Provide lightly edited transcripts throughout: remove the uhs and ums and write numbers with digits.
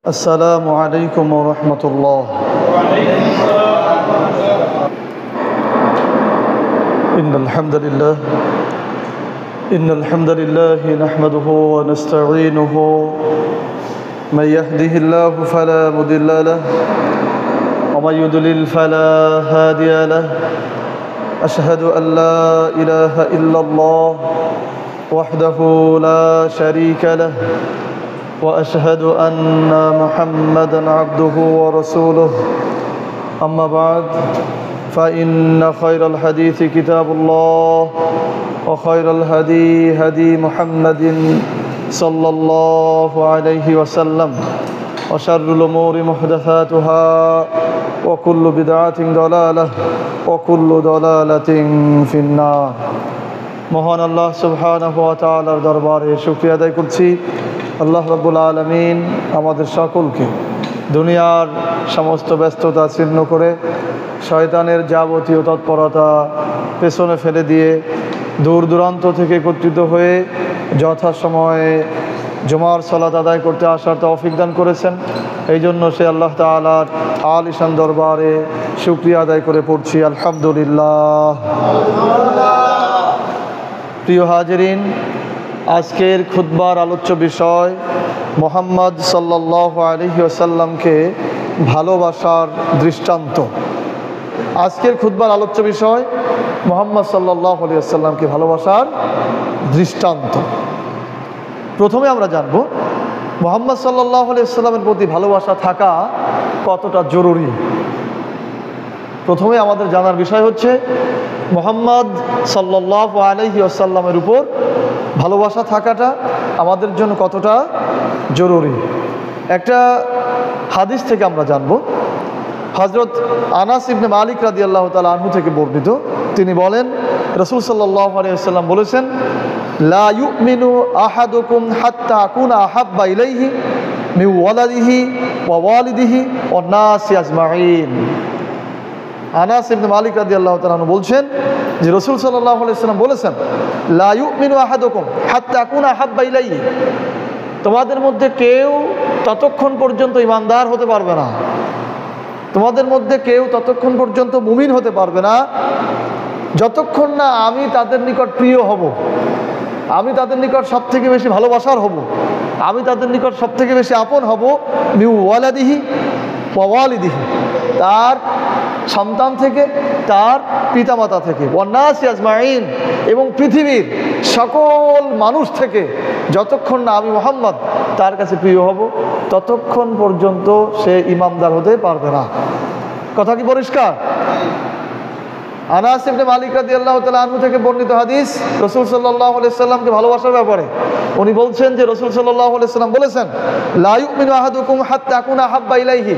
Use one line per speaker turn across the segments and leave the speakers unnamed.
السلام عليكم ورحمة الله. إن الحمد لله نحمده ونستعينه. من يهده الله فلا مضل له ومن يضلل فلا هادي له. أشهد أن لا إله إلا الله وحده لا شريك له وأشهد أن محمدًا عبده ورسوله. أما بعد فإن خير الحديث كتاب الله وخير الهدي هدي محمد صلى الله عليه وسلم وشر الأمور محدثاتها وكل بدعة ضلالة وكل ضلالة في النار. মহান আল্লাহ সুবহানাহু ওয়া তাআলার দরবারে শুকরিয়া আদায় করছি। আল্লাহ রাব্বুল আলামিন আমাদের সকলকে দুনিয়ার সমস্ত ব্যস্ততা ছিন্ন করে শয়তানের যাবতীয় তৎপরতা পেছনে ফেলে দিয়ে দূর দূরান্ত থেকে একত্রিত হয়ে যথাসময়ে জুমার সালাত আদায় করতে আসার তৌফিক দান করেছেন। এই জন্য সে আল্লাহ তাআলার আলিশান দরবারে শুকরিয়া আদায় করে পড়ছি আলহামদুলিল্লাহ। প্রিয় হাজিরিন, আজকের খুতবার আলোচ্য বিষয় মুহাম্মদ সাল্লাল্লাহু আলাইহি ওয়াসাল্লামকে ভালোবাসার দৃষ্টান্ত। আজকের খুতবার আলোচ্য বিষয় মুহাম্মদ সাল্লাল্লাহু আলাইহি ওয়াসাল্লামকে ভালোবাসার দৃষ্টান্ত। প্রথমে আমরা জানব মুহাম্মদ সাল্লাল্লাহু আলাইহি ওয়াসাল্লামের প্রতি ভালোবাসা থাকা কতটা জরুরি। প্রথমে আমাদের জানার বিষয় হচ্ছে মুহাম্মদ সাল্লাল্লাহু আলাইহি ওয়াসাল্লামের উপর ভালোবাসা থাকাটা আমাদের জন্য কতটা জরুরি। একটা হাদিস থেকে আমরা জানব। হযরত আনাস ইবনে মালিক রাদিয়াল্লাহু তাআলা আনহু থেকে বর্ণিত, তিনি বলেন রাসূল সাল্লাল্লাহু আলাইহি ওয়াসাল্লাম বলেছেন, লা ইউমিনু আহাদুকুম হাত্তা আকুনা আহাব্বা ইলাইহি মিন ওয়ালাদিহি ওয়া ওয়ালিদিহি ওয়ান নাসি আজমাইন। আনাস ইবনে মালিক রাদিয়াল্লাহু তাআলা আনহু বলছেন যে রাসূল সাল্লাল্লাহু আলাইহি ওয়াসাল্লাম বলেছেন, লা ইউমিনু আহাদুকুম হাত্তা আকুনা আহাব্বা ইলাইহি, তোমাদের মধ্যে কেউ ততক্ষণ পর্যন্ত ঈমানদার হতে পারবে না, তোমাদের মধ্যে কেউ ততক্ষণ পর্যন্ত মুমিন হতে পারবে না যতক্ষণ না আমি তাদের নিকট প্রিয় হব, আমি তাদের নিকট সব থেকে বেশি ভালোবাসার হব, আমি তাদের নিকট সব থেকে বেশি আপন হব মিন ওয়ালাদিহি ওয়া ওয়ালিদিহি, তার সন্তান থেকে, তার পিতামাতা থেকে, ওয়ান নাসি আজমাইন, এবং পৃথিবীর সকল মানুষ থেকে যতক্ষণ না আমি মুহাম্মদ তার কাছে প্রিয় হব ততক্ষণ পর্যন্ত সে ইমানদার হতে পারবে না। কথা কি পরিষ্কার? আনাস ইবনে মালিক রাদিয়াল্লাহু তাআলা আনহু থেকে বর্ণিত হাদিস, রাসূল সাল্লাল্লাহু আলাইহি ওয়াসাল্লামকে ভালোবাসার ব্যাপারে উনি বলছেন যে রাসূল সাল্লাল্লাহু আলাইহি ওয়াসাল্লাম বলেছেন, লা ইউমিনু আহাদুকুম হাত্তা আকুনা আহাব্বা ইলাইহি,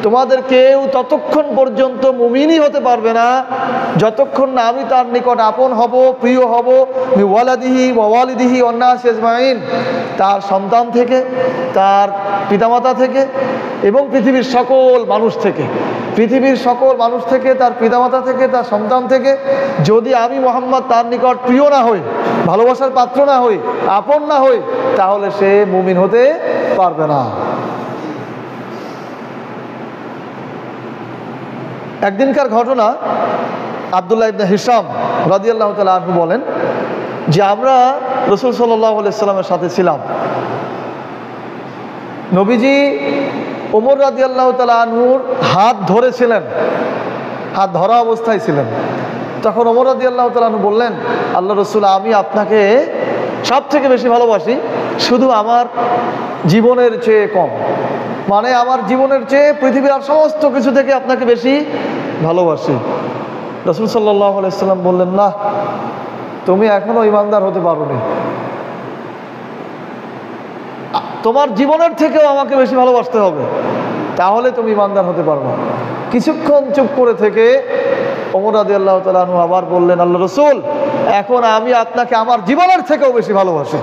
তোমাদের কেউ ততক্ষণ পর্যন্ত মুমিনই হতে পারবে না যতক্ষণ না আমি তার নিকট আপন হব, প্রিয় হব মিন ওয়ালাদিহি ওয়া ওয়ালিদিহি ওয়ান নাসি আজমাইন, তার সন্তান থেকে, তার পিতামাতা থেকে এবং পৃথিবীর সকল মানুষ থেকে, পৃথিবীর সকল মানুষ থেকে, তার পিতামাতা থেকে, তার সন্তান থেকে। যদি আমি মুহাম্মদ তার নিকট প্রিয় না হই, ভালোবাসার পাত্র না হই, আপন না হই, তাহলে সে মুমিন হতে পারবে না। একদিনকার ঘটনা, আব্দুল্লাহ ইবনে হিশাম রাদিয়াল্লাহু তাআলা আনহু বলেন যে আমরা রাসূল সাল্লাল্লাহু আলাইহি ওয়াসাল্লামের সাথে ছিলাম। নবীজি ওমর রাদিয়াল্লাহু তাআলা আনহুর হাত ধরেছিলেন, হাত ধরা অবস্থায় ছিলেন। তখন ওমর রাদিয়াল্লাহু তাআলা আনহু বললেন, আল্লাহ রাসূল, আমি আপনাকে সব থেকে বেশি ভালোবাসি, শুধু আমার জীবনের চেয়ে কম, মানে আমার জীবনের চেয়ে পৃথিবীর আর সমস্ত কিছু থেকে আপনাকে বেশি ভালোবাসি। রাসূল সাল্লাল্লাহু আলাইহি ওয়াসাল্লাম বললেন, না, তুমি এখনো ঈমানদার হতে পারোনি, তোমার জীবনের থেকেও আমাকে বেশি ভালোবাসতে হবে, তাহলে তুমি ঈমানদার হতে পারবে। কিছুক্ষণ চুপ করে থেকে ওমর রাদিয়াল্লাহু তাআলা আনহু আবার বললেন, আল্লাহ রাসূল, এখন আমি আপনাকে আমার জীবনের থেকেও বেশি ভালোবাসি।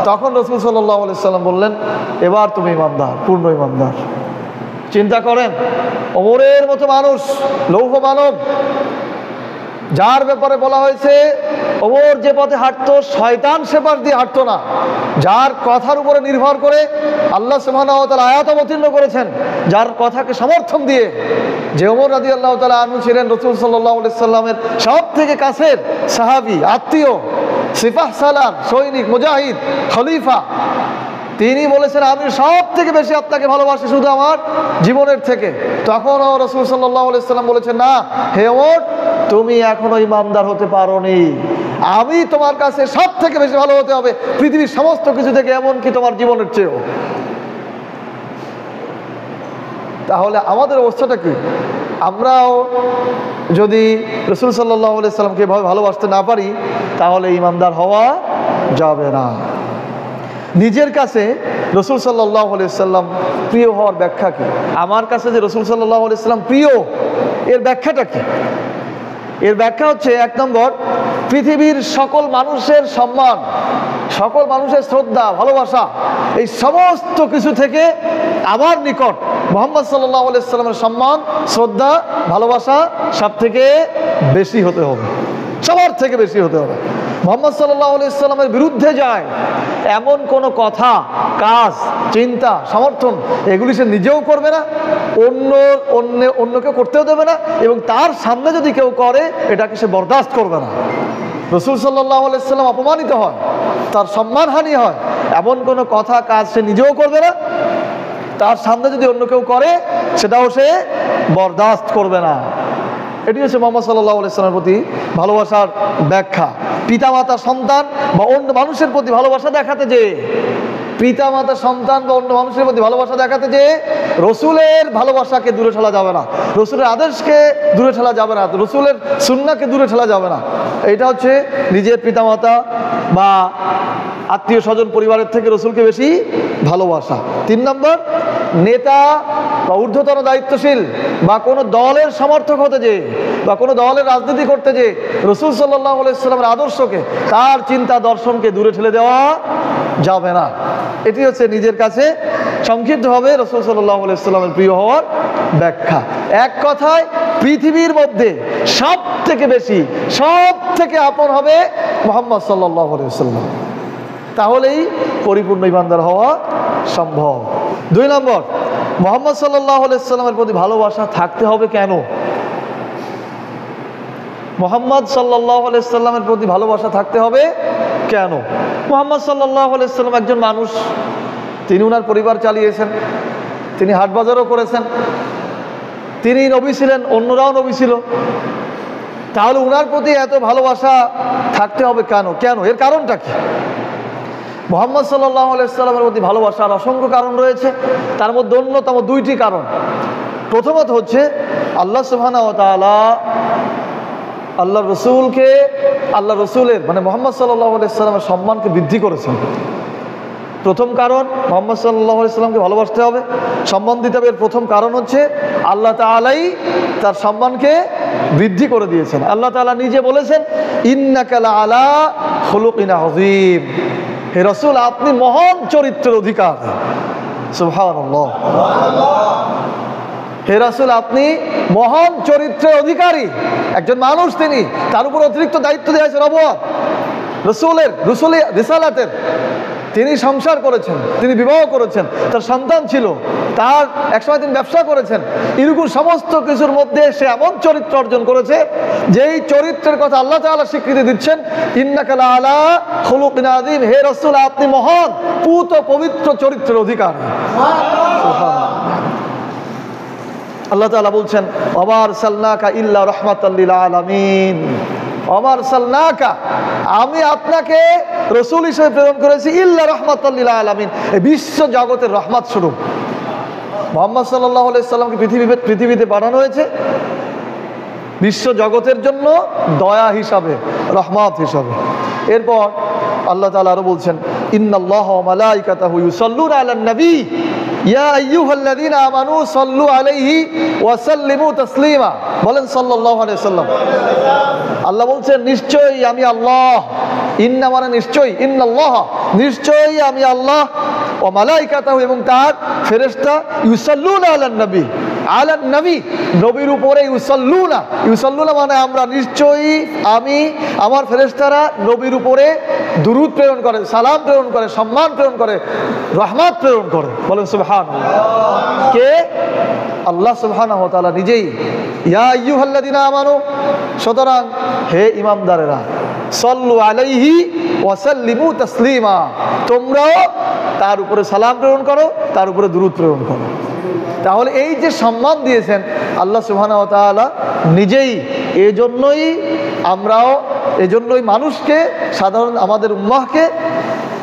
তখন রাসূল সাল্লাল্লাহু আলাইহি ওয়াসাল্লাম বললেন, এবার তুমি ঈমানদার, পূর্ণ ঈমানদার। চিন্তা করেন, ওমরের মতো মানুষ, লৌহ মানব, যার ব্যাপারে বলা হয়েছে ওমর যে পথে হাঁটতো শয়তান সে পথ দিয়ে হাঁটতো না, যার কথার উপরে নির্ভর করে আল্লাহ সুবহানাহু ওয়া তাআলা আয়াত অবতীর্ণ করেছেন, যার কথাকে সমর্থন দিয়ে, যে ওমর রাদিয়াল্লাহু তাআলা আনহু ছিলেন রাসূল সাল্লাল্লাহু আলাইহি সাল্লামের সব থেকে কাছের সাহাবী, আত্মীয়, সিপাহ সালার, সৈনিক, মুজাহিদ, খলিফা। তিনি বলেছেন আমি সব থেকে বেশি আপনাকে ভালোবাসি শুধু আমার জীবনের থেকে। তখনও রাসূল সাল্লাল্লাহু আলাইহি সাল্লাম বলেছেন, না হে ওমর, তুমি এখনো ইমানদার হতে পারোনি, আমি তোমার কাছে সব থেকে বেশি ভালো হতে হবে পৃথিবীর সমস্ত কিছু থেকে, এমনকি তোমার জীবনের চেয়েও। তাহলে আমাদের অবস্থাটা কি? আমরাও যদি রাসূল সাল্লাল্লাহু আলাইহি সাল্লামকে এভাবে ভালোবাসতে না পারি তাহলে ইমানদার হওয়া যাবে না। নিজের কাছে রাসূল সাল্লাল্লাহু আলাইহি সাল্লাম প্রিয় হওয়ার ব্যাখ্যা কি? আমার কাছে যে রাসূল সাল্লাল্লাহু আলাইহি সাল্লাম প্রিয়, এর ব্যাখ্যাটা কি? এর ব্যাখ্যা হচ্ছে, এক নম্বর, পৃথিবীর সকল মানুষের সম্মান, সকল মানুষের শ্রদ্ধা, ভালোবাসা, এই সমস্ত কিছু থেকে আমার নিকট মুহাম্মদ সাল্লাল্লাহু আলাইহি সাল্লামের সম্মান, শ্রদ্ধা, ভালোবাসা সব থেকে বেশি হতে হবে, সবার থেকে বেশি হতে হবে। মুহাম্মদ সাল্লাল্লাহু আলাইহি সাল্লামের বিরুদ্ধে যায় এমন কোনো কথা, কাজ, চিন্তা, সমর্থন এগুলি সে নিজেও করবে না, অন্যকে করতেও দেবে না, এবং তার সামনে যদি কেউ করে এটাকে সে বরদাস্ত করবে না। রাসূল সাল্লাল্লাহু আলাইহি সাল্লাম অপমানিত হয়, তার সম্মানহানি হয়, এমন কোনো কথা, কাজ সে নিজেও করবে না, তার সামনে যদি অন্য কেউ করে সেটাও সে বরদাস্ত করবে না। এটি হচ্ছে মুহাম্মদ সাল্লাল্লাহু আলাইহি সাল্লামের প্রতি ভালোবাসার ব্যাখ্যা। পিতামাতা, সন্তান বা অন্য মানুষের প্রতি ভালোবাসা দেখাতে যে, পিতামাতা, সন্তান বা অন্য মানুষের প্রতি ভালোবাসা দেখাতে যে রসুলের ভালোবাসাকে দূরে ঠেলা যাবে না, রসুলের আদেশকে দূরে ঠেলা যাবে না, রসুলের সুন্নাহকে দূরে ঠেলা যাবে না। এটা হচ্ছে নিজের পিতামাতা বা আত্মীয় স্বজন, পরিবারের থেকে রসুলকে বেশি ভালোবাসা। 3 নম্বর, নেতা বা ঊর্ধ্বতন দায়িত্বশীল বা কোনো দলের সমর্থক হতে যে বা কোনো দলের রাজনীতি করতে যে রাসূল সাল্লাল্লাহু আলাইহি সাল্লামের আদর্শকে, তার চিন্তা দর্শনকে দূরে ঠেলে দেওয়া যাবে না। এটি হচ্ছে নিজের কাছে সংক্ষিপ্তভাবে রাসূল সাল্লাল্লাহু আলাইহি সাল্লামের প্রিয় হওয়ার ব্যাখ্যা। এক কথায়, পৃথিবীর মধ্যে সব থেকে বেশি, সব থেকে আপন হবে মুহাম্মদ সাল্লাল্লাহু আলাইহি সাল্লাম, তাহলেই পরিপূর্ণ ইমানদার হওয়া সম্ভব। 2 নম্বর, মুহাম্মদ সাল্লাল্লাহু আলাইহি সাল্লামের প্রতি ভালোবাসা থাকতে হবে কেন? মুহাম্মদ সাল্লাল্লাহু আলাইহি সাল্লামের প্রতি ভালোবাসা থাকতে হবে কেন? মুহাম্মদ সাল্লাল্লাহু আলাইহি সাল্লাম একজন মানুষ, তিনি ওনার পরিবার চালিয়েছেন, তিনি হাট বাজারও করেছেন, তিনি নবী ছিলেন, অন্যরাও নবী ছিল, তাহলে ওনার প্রতি এত ভালোবাসা থাকতে হবে কেন? কেন, এর কারণটা কি? মুহাম্মদ সাল্লাল্লাহু আলাইহি সাল্লামের প্রতি ভালোবাসার অসংখ্য কারণ রয়েছে, তার মধ্যে অন্যতম 2টি কারণ। প্রথমত হচ্ছে আল্লাহ সুবহানাহু ওয়া তাআলা আল্লাহ রসুলকে, আল্লাহ রসুলের মানে মুহাম্মদ সাল্লাল্লাহু আলাইহি সাল্লামের সম্মানকে বৃদ্ধি করেছেন। প্রথম কারণ, মুহাম্মদ সাল্লাল্লাহু আলাইহি সাল্লামকে ভালোবাসতে হবে, সম্মান দিতে হবে। এর প্রথম কারণ হচ্ছে আল্লাহ তাআলাই তার সম্মানকে বৃদ্ধি করে দিয়েছেন। আল্লাহ তাআলা নিজে বলেছেন, ইন্নাকা লাআলা খুলুকিন আযীম, হে রাসূল আপনি মহান চরিত্রের অধিকার। সুবহানাল্লাহ। হে রাসূল আপনি মহান চরিত্রের অধিকারী একজন মানুষ, তিনি, তার উপর অতিরিক্ত দায়িত্ব দেওয়া হয়েছে নবুয়ত, রসুলের রিসালাতের। তিনি সংসার করেছেন, তিনি বিবাহ করেছেন, তার সন্তান ছিল, তার একসময় তিনি ব্যবসা করেছেন, এরকম সমস্ত কিছুর মধ্যে সে এমন চরিত্র অর্জন করেছে যেই চরিত্রের কথা আল্লাহ তাআলা স্বীকৃতি দিচ্ছেন, ইন্নাকা লাআলা খুলুকিন আযীম, হে রাসূল আপনি মহান পুত পবিত্র চরিত্রের অধিকারী। আল্লাহ তাআলা বলছেন, ওয়া আরসালনাকা ইল্লা রাহমাতাল লিল আলামিন, ওয়া আরসালনাকা আমি আপনাকে রাসূল হিসেবে প্রেরণ করেছি, ইল্লা রাহমাতাল লিল আলামিন, এই বিশ্ব জগতের রহমত স্বরূপ। মুহাম্মদ সাল্লাল্লাহু আলাইহি সাল্লামকে পৃথিবীতে পাঠানো হয়েছে বিশ্ব জগতের জন্য দয়া হিসাবে, রহমত হিসাবে। এরপর আল্লাহ তাআলা আরো বলছেন, ইন্নাল্লাহা ওয়া মালাইকাতাহু ইউসাল্লুনা আলান নবী ইয়া আইয়ুহাল্লাযীনা আমানু সাল্লু আলাইহি ওয়া সাল্লিমু তাসলিমা। বলেন সাল্লাল্লাহু আলাইহি সাল্লাম। আল্লাহ বলছেন, নিশ্চয়ই আমি আল্লাহ, ইন্না মানে নিশ্চয়ই, ইন্নাল্লাহ নিশ্চয়ই আমি আল্লাহ, ও মালাইকাতাহু এবং তার ফেরেশতা, ইউসাল্লুনা আলান নবী, আলান নবী নবীর উপরে, ইউসাল্লুনা মানে আমরা, নিশ্চয়ই আমি আমার ফেরেশতারা নবীর উপরে দুরূদ প্রেরণ করে, সালাম প্রেরণ করে, সম্মান প্রেরণ করে, রহমত প্রেরণ করে। বলেন সুবহানাল্লাহ। কে? আল্লাহ সুবহানাহু ওয়া তাআলা নিজেই। ইয়া আইয়ুহাল্লাযীনা আমানু, সুতরাং হে ঈমানদারেরা, সাল্লু আলাইহি ওয়া সাল্লিমু তাসলিমা, তোমরাও তার উপরে সালাম প্রেরণ করো, তার উপরে দুরূদ প্রেরণ করো। তাহলে এই যে সম্মান দিয়েছেন আল্লাহ সুবহানাহু ওয়া তাআলা নিজেই, এজন্যই মানুষকে, সাধারণ আমাদের উম্মাহকে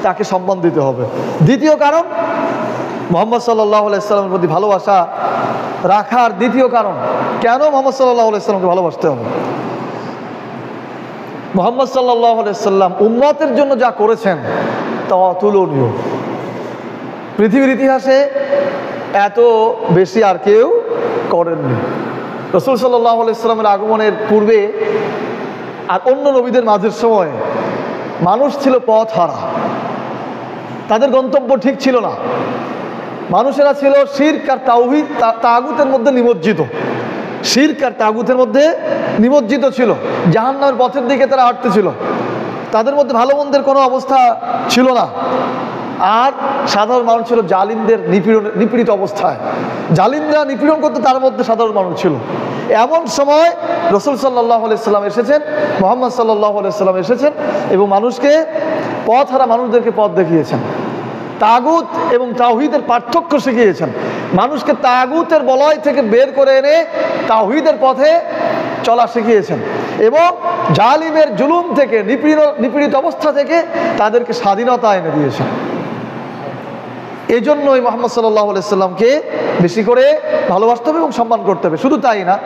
তাকে সম্মান দিতে হবে। দ্বিতীয় কারণ, মুহাম্মদ সাল্লাল্লাহু আলাইহি সাল্লামের প্রতি ভালোবাসা রাখার দ্বিতীয় কারণ, কেন মুহাম্মদ সাল্লাল্লাহু আলাইহি সাল্লামকে ভালোবাসতে হবে? মুহাম্মদ সাল্লাল্লাহু আলাইহি সাল্লাম উম্মতের জন্য যা করেছেন তা অতুলনীয়। পৃথিবীর ইতিহাসে এত বেশি আর কেউ করেননি। রাসূল সাল্লাল্লাহু আলাইহি সাল্লামের আগমনের পূর্বে আর অন্য নবীদের মাঝের সময় মানুষ ছিল পথ হারা, তাদের গন্তব্য ঠিক ছিল না। মানুষেরা ছিল শিরক আর তাওহীদ, তাগুতের মধ্যে নিমজ্জিত, শিরক আর তাগুতের মধ্যে নিমজ্জিত ছিল, জাহান্নামের পথের দিকে তারা হাঁটতেছিল। তাদের মধ্যে ভালো মন্দের কোনো অবস্থা ছিল না। আর সাধারণ মানুষ ছিল জালিমদের নিপীড়িত অবস্থায়, জালিমরা নিপীড়ন করতে, তার মধ্যে সাধারণ মানুষ ছিল। এমন সময় রাসূল সাল্লাল্লাহু আলাইহি সাল্লাম এসেছেন, মুহাম্মদ সাল্লাল্লাহু আলাইহি সাল্লাম এসেছেন এবং মানুষকে, পথ হারা মানুষদেরকে পথ দেখিয়েছেন, তাগুত এবং তাওহীদের পার্থক্য শিখিয়েছেন, মানুষকে তাগুতের বলয় থেকে বের করে এনে তাওহীদের পথে চলা শিখিয়েছেন এবং জালিমের জুলুম থেকে, নিপীড়িত অবস্থা থেকে তাদেরকে স্বাধীনতা এনে দিয়েছেন। এই জন্যই মুহাম্মদ সাল্লাল্লাহু আলাইহি সাল্লামকে বেশি করে ভালোবাসতে হবে এবং সম্মান করতে হবে। শুধু তাই না,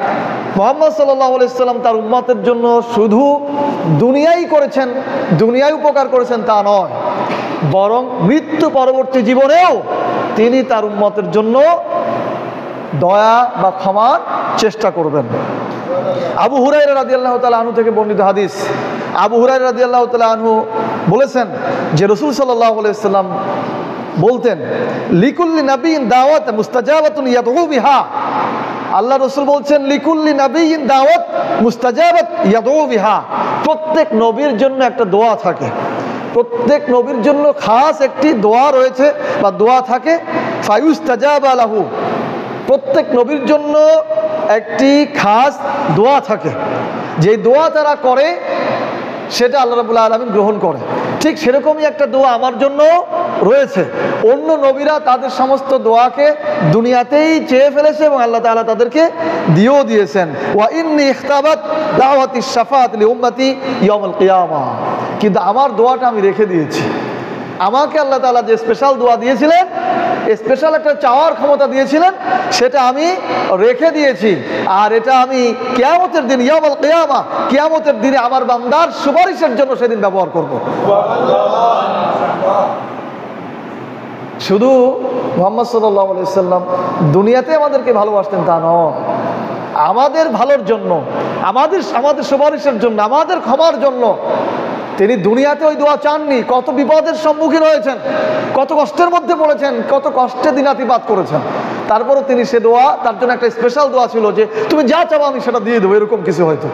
মুহাম্মদ সাল্লাল্লাহু আলাইহি সাল্লাম তার উম্মতের জন্য শুধু দুনিয়াই করেছেন, দুনিয়ায় উপকার করেছেন তা নয়, বরং মৃত্যু পরবর্তী জীবনেও তিনি তার উম্মতের জন্য দয়া বা ক্ষমার চেষ্টা করবেন। আবু হুরায়রা রাদিয়াল্লাহু তাআলা আনহু থেকে বর্ণিত হাদিস, আবু হুরায়রা রাদিয়াল্লাহু তাআলা আনহু বলেছেন যে রাসূল সাল্লাল্লাহু আলাইহি সাল্লাম বলতেন, লিকুল্লি নাবিয়্যিন দাওয়াত মুস্তাজাবাতুন ইয়াদউ বিহা, আল্লাহ রাসূল বলছেন, লিকুল্লি নাবিয়্যিন দাওয়াত মুস্তাজাবাত ইয়াদউ বিহা, প্রত্যেক নবীর জন্য একটা দোয়া থাকে, প্রত্যেক নবীর জন্য খাস একটি দোয়া রয়েছে বা দোয়া থাকে, ফায়ুস্তাজাবা লাহু, প্রত্যেক নবীর জন্য একটি খাস দোয়া থাকে, যে দোয়া তারা করে সেটা আল্লাহ রাব্বুল আলামিন গ্রহণ করে। ঠিক সেরকমই একটা দোয়া আমার জন্য রয়েছে। অন্য নবীরা তাদের সমস্ত দোয়াকে দুনিয়াতেই চেয়ে ফেলেছে এবং আল্লাহ তাআলা তাদেরকে দিয়েও দিয়েছেন। ওয়া ইন্নী ইখতাবাত দাওয়াতিশ শাফাআত লি উম্মতি ইয়াউমুল কিয়ামা, কিন্তু আমার দোয়াটা আমি রেখে দিয়েছি। আমাকে আল্লাহ তাআলা যে স্পেশাল দোয়া দিয়েছিলেন, স্পেশাল একটা চাওয়ার ক্ষমতা দিয়েছিলেন, সেটা আমি রেখে দিয়েছি। আর এটা আমি কিয়ামতের দিন, ইয়াউমুল কিয়ামা, কিয়ামতের দিনে আমার বান্দার সুপারিশের জন্য সেদিন ব্যবহার করব। শুধু মুহাম্মদ সাল্লাল্লাহু আলাইহি সাল্লাম দুনিয়াতে আমাদেরকে ভালোবাসতেন তা নয়, আমাদের ভালোর জন্য, আমাদের সুপারিশের জন্য, আমাদের ক্ষমার জন্য তিনি দুনিয়াতে ওই দোয়া চাননি। কত বিপদের সম্মুখীন হয়েছেন, কত কষ্টের মধ্যে পড়েছেন, কত কষ্টে দিনাতিপাত করেছেন, তারপরও তিনি সে দোয়া, তার জন্য একটা স্পেশাল দোয়া ছিল যে তুমি যা চাও আমি সেটা দিয়ে দেবো, এরকম কিছু হয়তো।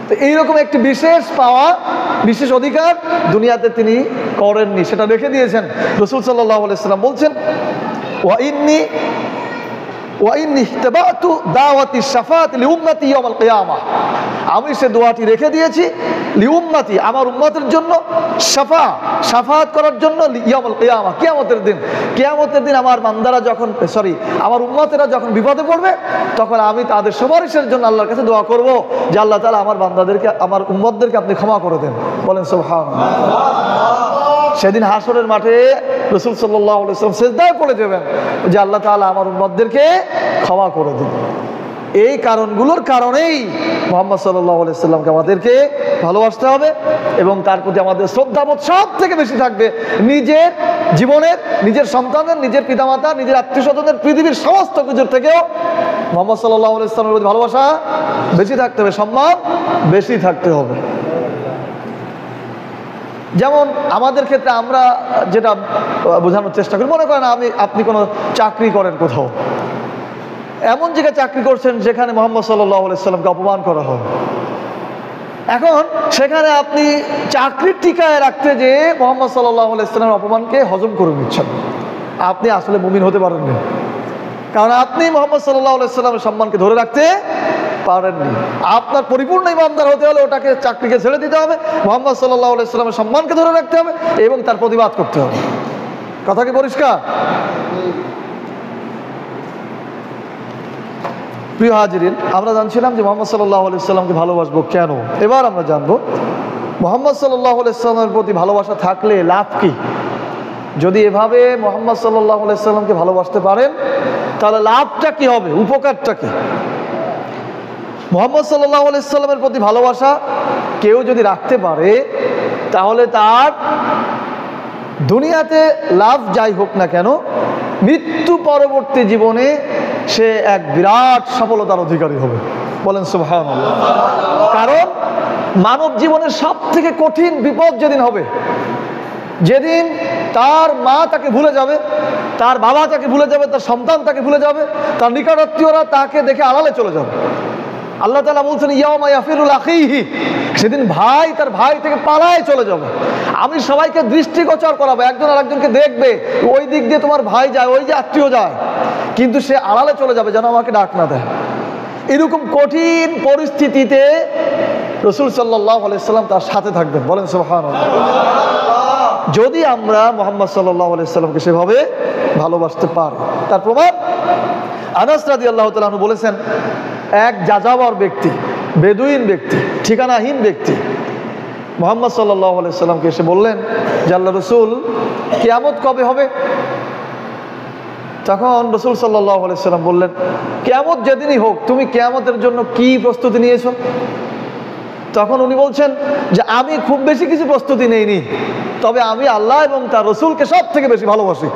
তো এইরকম একটি বিশেষ পাওয়া, বিশেষ অধিকার দুনিয়াতে তিনি করেননি, সেটা রেখে দিয়েছেন। রাসূল সাল্লাল্লাহু আলাইহি সাল্লাম বলছেন, ওয়া ইন্নী ইহতাবাতু দাওয়াতি শাফাআত লি উম্মতি ইয়াউমুল কিয়ামা, আমি সে দোয়াটি রেখে দিয়েছি লি উম্মতি, আমার উম্মতের জন্য, শাফাআত করার জন্য, ইয়াউমুল কিয়ামা, কিয়ামতের দিন। কিয়ামতের দিন আমার বান্দারা যখন, আমার উম্মতেরা যখন বিপদে পড়বে, তখন আমি তাদের সুপারিশের জন্য আল্লাহর কাছে দোয়া করব যে আল্লাহ তাআলা আমার বান্দাদেরকে, আমার উম্মতদেরকে আপনি ক্ষমা করে দেন। বলেন সুবহানাল্লাহ। সেদিন হাসরের মাঠে রাসূল সাল্লাল্লাহু আলাইহি ওয়াসাল্লাম সিজদায় পড়ে যাবেন যে আল্লাহ তাআলা আমার উম্মতদেরকে ক্ষমা করে দিন। এই কারণগুলোর কারণেই মুহাম্মদ সাল্লাল্লাহু আলাইহি সাল্লামকে আমাদেরকে ভালোবাসতে হবে এবং তার প্রতি আমাদের শ্রদ্ধাবোধ সব থেকে বেশি থাকবে। নিজের জীবনের, নিজের সন্তানের, নিজের পিতামাতা, নিজের আত্মীয়স্বজনের, পৃথিবীর সমস্ত কিছুর থেকেও মুহাম্মদ সাল্লাল্লাহু আলাইহি সাল্লামের প্রতি ভালোবাসা বেশি থাকতে হবে, সম্মান বেশি থাকতে হবে। যেমন আমাদের ক্ষেত্রে আমরা যেটা বোঝানোর চেষ্টা করি, মনে করেন আপনি কোনো চাকরি করেন কোথাও, এমন জায়গায় চাকরি করছেন যেখানে মুহাম্মদ সাল্লাল্লাহু আলাইহি সাল্লামকে অপমান করা হয়। এখন সেখানে আপনি চাকরির টিকায় রাখতে যে মুহাম্মদ সাল্লাল্লাহু আলাইহি সাল্লামের অপমানকে হজম করে নিচ্ছেন, আপনি আসলে মুমিন হতে পারেননি। কারণ আপনি মুহাম্মদ সাল্লাল্লাহু আলাইহি সাল্লামের সম্মানকে ধরে রাখতে পারেননি। আপনার পরিপূর্ণ ইমানদার হতে হলে ওটাকে চাকরিকে ছেড়ে দিতে হবে, মুহাম্মদ সাল্লাল্লাহু আলাইহি সাল্লামের সম্মানকে ধরে রাখতে হবে এবং তার প্রতিবাদ করতে হবে। কথা কি পরিষ্কার? প্রিয় হাজিরিন, আমরা জানছিলাম যে মুহাম্মদ সাল্লাল্লাহু আলাইহি সাল্লামকে ভালোবাসবো কেন। এবার আমরা জানবো মুহাম্মদ সাল্লাল্লাহু আলাইহি সাল্লামের প্রতি ভালোবাসা থাকলে লাভ কি। যদি এভাবে মুহাম্মদ সাল্লাল্লাহু আলাইহি সাল্লামকে ভালোবাসতে পারেন তাহলে লাভটা কি হবে, উপকারটা কি। মুহাম্মদ সাল্লাল্লাহু আলাইহি সাল্লামের প্রতি ভালোবাসা কেউ যদি রাখতে পারে তাহলে তার দুনিয়াতে লাভ যাই হোক না কেন, মৃত্যু পরবর্তী জীবনে সে এক বিরাট সফলতার অধিকারী হবে। বলেন সুবহানাল্লাহ। কারণ মানব জীবনের সব থেকে কঠিন বিপদ যেদিন হবে, যেদিন তার মা তাকে ভুলে যাবে, তার বাবা তাকে ভুলে যাবে, তার সন্তান তাকে ভুলে যাবে, তার নিকটাত্মীয়রা তাকে দেখে আড়ালে চলে যাবে। আল্লাহ তাআলা বলছেন ইয়াওমা ইয়াফিরুল আখিহি, সেদিন ভাই তার ভাই থেকে পালায় চলে যাবে। আমি সবাইকে দৃষ্টিগোচর করাবো, একজন আর একজনকে দেখবে, ওই দিক দিয়ে তোমার ভাই যায়, ওই যে আত্মীয় যায়, কিন্তু সে আড়ালে চলে যাবে যেন আমাকে ডাক না দেয়। এরকম কঠিন পরিস্থিতিতে রাসূল সাল্লাল্লাহু আলাইহি সাল্লাম তার সাথে থাকবেন। বলেন সুবহানাল্লাহ। যদি আমরা মুহাম্মদ সাল্লাল্লাহু আলাইহি সাল্লামকে সেভাবে ভালোবাসতে পারি। তার প্রমাণ আনাস রাদিয়াল্লাহু তাআলা আনহু বলেছেন, এক যাযাবর ব্যক্তি, বেদুইন ব্যক্তি, ঠিকানাহীন ব্যক্তি মুহাম্মদ সাল্লাল্লাহু আলাইহি সাল্লামকে এসে বললেন যে আল্লাহর রাসূল, কিয়ামত কবে হবে? তখন রাসূল সাল্লাল্লাহু আলাইহি সাল্লাম বললেন, কিয়ামত যেদিনই হোক, তুমি কিয়ামতের জন্য কি প্রস্তুতি নিয়েছো? তখন উনি বলছেন যে আমি খুব বেশি কিছু প্রস্তুতি নেইনি, তবে আমি আল্লাহ এবং তার রাসূলকে সব থেকে বেশি ভালোবাসি।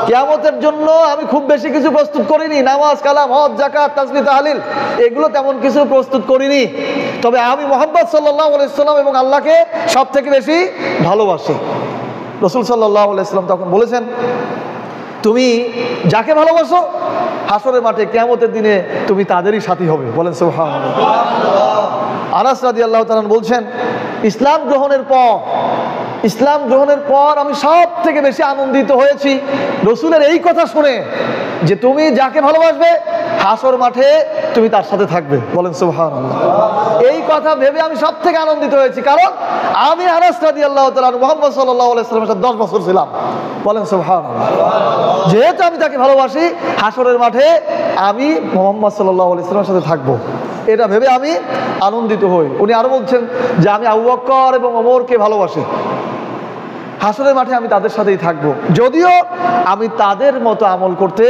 কিয়ামতের জন্য আমি খুব বেশি কিছু প্রস্তুত করিনি, নামাজ, কালাম, হজ, যাকাত, তাসবিহ, তাহলিল এগুলো তেমন কিছু প্রস্তুত করিনি, তবে আমি মুহাম্মদ সাল্লাল্লাহু আলাইহি সাল্লাম এবং আল্লাহকে সব থেকে বেশি ভালোবাসি। রাসূল সাল্লাল্লাহু আলাইহি সাল্লাম তখন বলেছেন, তুমি যাকে ভালোবাসো হাসরের মাঠে কিয়ামতের দিনে তুমি তাদেরই সাথী হবে। বলেন সুবহানাল্লাহ। আনাস রাদিয়াল্লাহু তাআলা বলছেন, ইসলাম গ্রহণের পর আমি সব থেকে বেশি আনন্দিত হয়েছি রাসূলের এই কথা শুনে যে তুমি যাকে ভালোবাসবে হাসর মাঠে তুমি তার সাথে থাকবে। বলেন সুবহানাল্লাহ। এই কথা ভেবে আমি সব থেকে আনন্দিত হয়েছি, কারণ আমি আনাস রাদিয়াল্লাহু তাআলা মুহাম্মদ সাল্লাল্লাহু আলাইহি সাল্লামের সাথে 10 বছর ছিলাম। বলেন সুবহানাল্লাহ। যেহেতু আমি তাকে ভালোবাসি, হাসরের মাঠে আমি মুহাম্মদ সাল্লাল্লাহু আলাইহি সাল্লামের সাথে থাকবো, এটা ভেবে আমি আনন্দিত হই। উনি আরো বলছেন যে আমি আবু বকর এবং ওমরকে ভালোবাসি, হাসরের মাঠে আমি তাদের সাথেই থাকবো, যদিও আমি তাদের মতো আমল করতে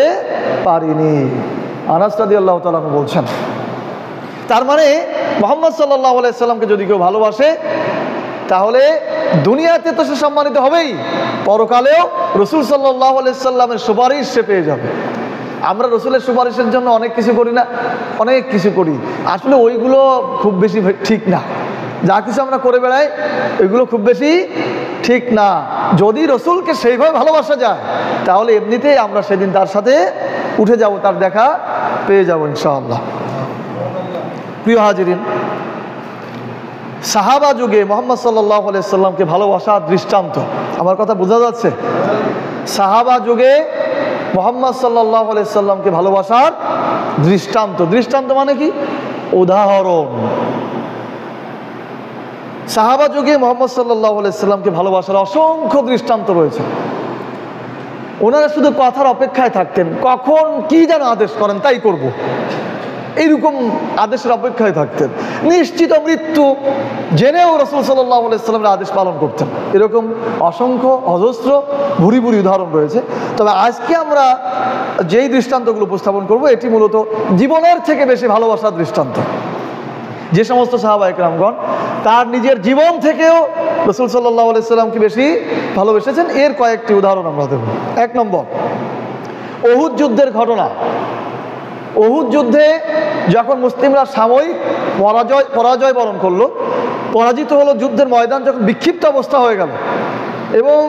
পারিনি। আনাস রাদিয়াল্লাহু তাআলা বলছেন, তার মানে মুহাম্মদ সাল্লাল্লাহু আলাইহি সাল্লামকে যদি কেউ ভালোবাসে তাহলে দুনিয়াতে তো সে সম্মানিত হবেই, পরকালেও রাসূল সাল্লাল্লাহু আলাইহি সাল্লামের সুপারিশ সে পেয়ে যাবে। আমরা রাসূলের সুপারিশের জন্য অনেক কিছু করি না, অনেক কিছু করি, আসলে ওইগুলো খুব বেশি ঠিক না। যা কিছু আমরা করে বেড়াই এগুলো খুব বেশি ঠিক না। যদি রাসূলকে সেইভাবে ভালোবাসা যায় তাহলে এমনিতেই আমরা সেদিন তার সাথে উঠে যাব, তার দেখা পেয়ে যাব ইনশাআল্লাহ। প্রিয় হাজিরিন, সাহাবা যুগে মুহাম্মদ সাল্লাল্লাহু আলাইহি সাল্লামকে ভালোবাসার দৃষ্টান্ত, আমার কথা বোঝা যাচ্ছে? সাহাবা যুগে মুহাম্মদ সাল্লাল্লাহু আলাইহি সাল্লামকে ভালোবাসার দৃষ্টান্ত মানে কি? উদাহরণ। সাহাবা যুগে মুহাম্মদ সাল্লাল্লাহু আলাইহি সাল্লামকে ভালোবাসার অসংখ্য দৃষ্টান্ত রয়েছে। ওনারা শুধু কথার অপেক্ষায় থাকতেন, কখন কি যেন আদেশ করেন তাই করব, এইরকম আদেশের অপেক্ষায় থাকতেন। নিশ্চিত মৃত্যু জেনেও রাসূল সাল্লাল্লাহু আলাইহি সাল্লামের আদেশ পালন করতেন। এরকম অসংখ্য অজস্র ভুরি ভুরি উদাহরণ রয়েছে। তবে আজকে আমরা যেই দৃষ্টান্তগুলো উপস্থাপন করব এটি মূলত জীবনের থেকে বেশি ভালোবাসার দৃষ্টান্ত। যে সমস্ত সাহাবা একরামগণ তার নিজের জীবন থেকেও রাসূল সাল্লাল্লাহু আলাইহি সাল্লামকে বেশি ভালোবেসেছেন, এর কয়েকটি উদাহরণ আমরা দেব। 1 নম্বর, উহুদ যুদ্ধের ঘটনা। উহুদ যুদ্ধে যখন মুসলিমরা সাময়িক পরাজয় বরণ করলো, পরাজিত হলো, যুদ্ধের ময়দান যখন বিক্ষিপ্ত অবস্থা হয়ে গেল এবং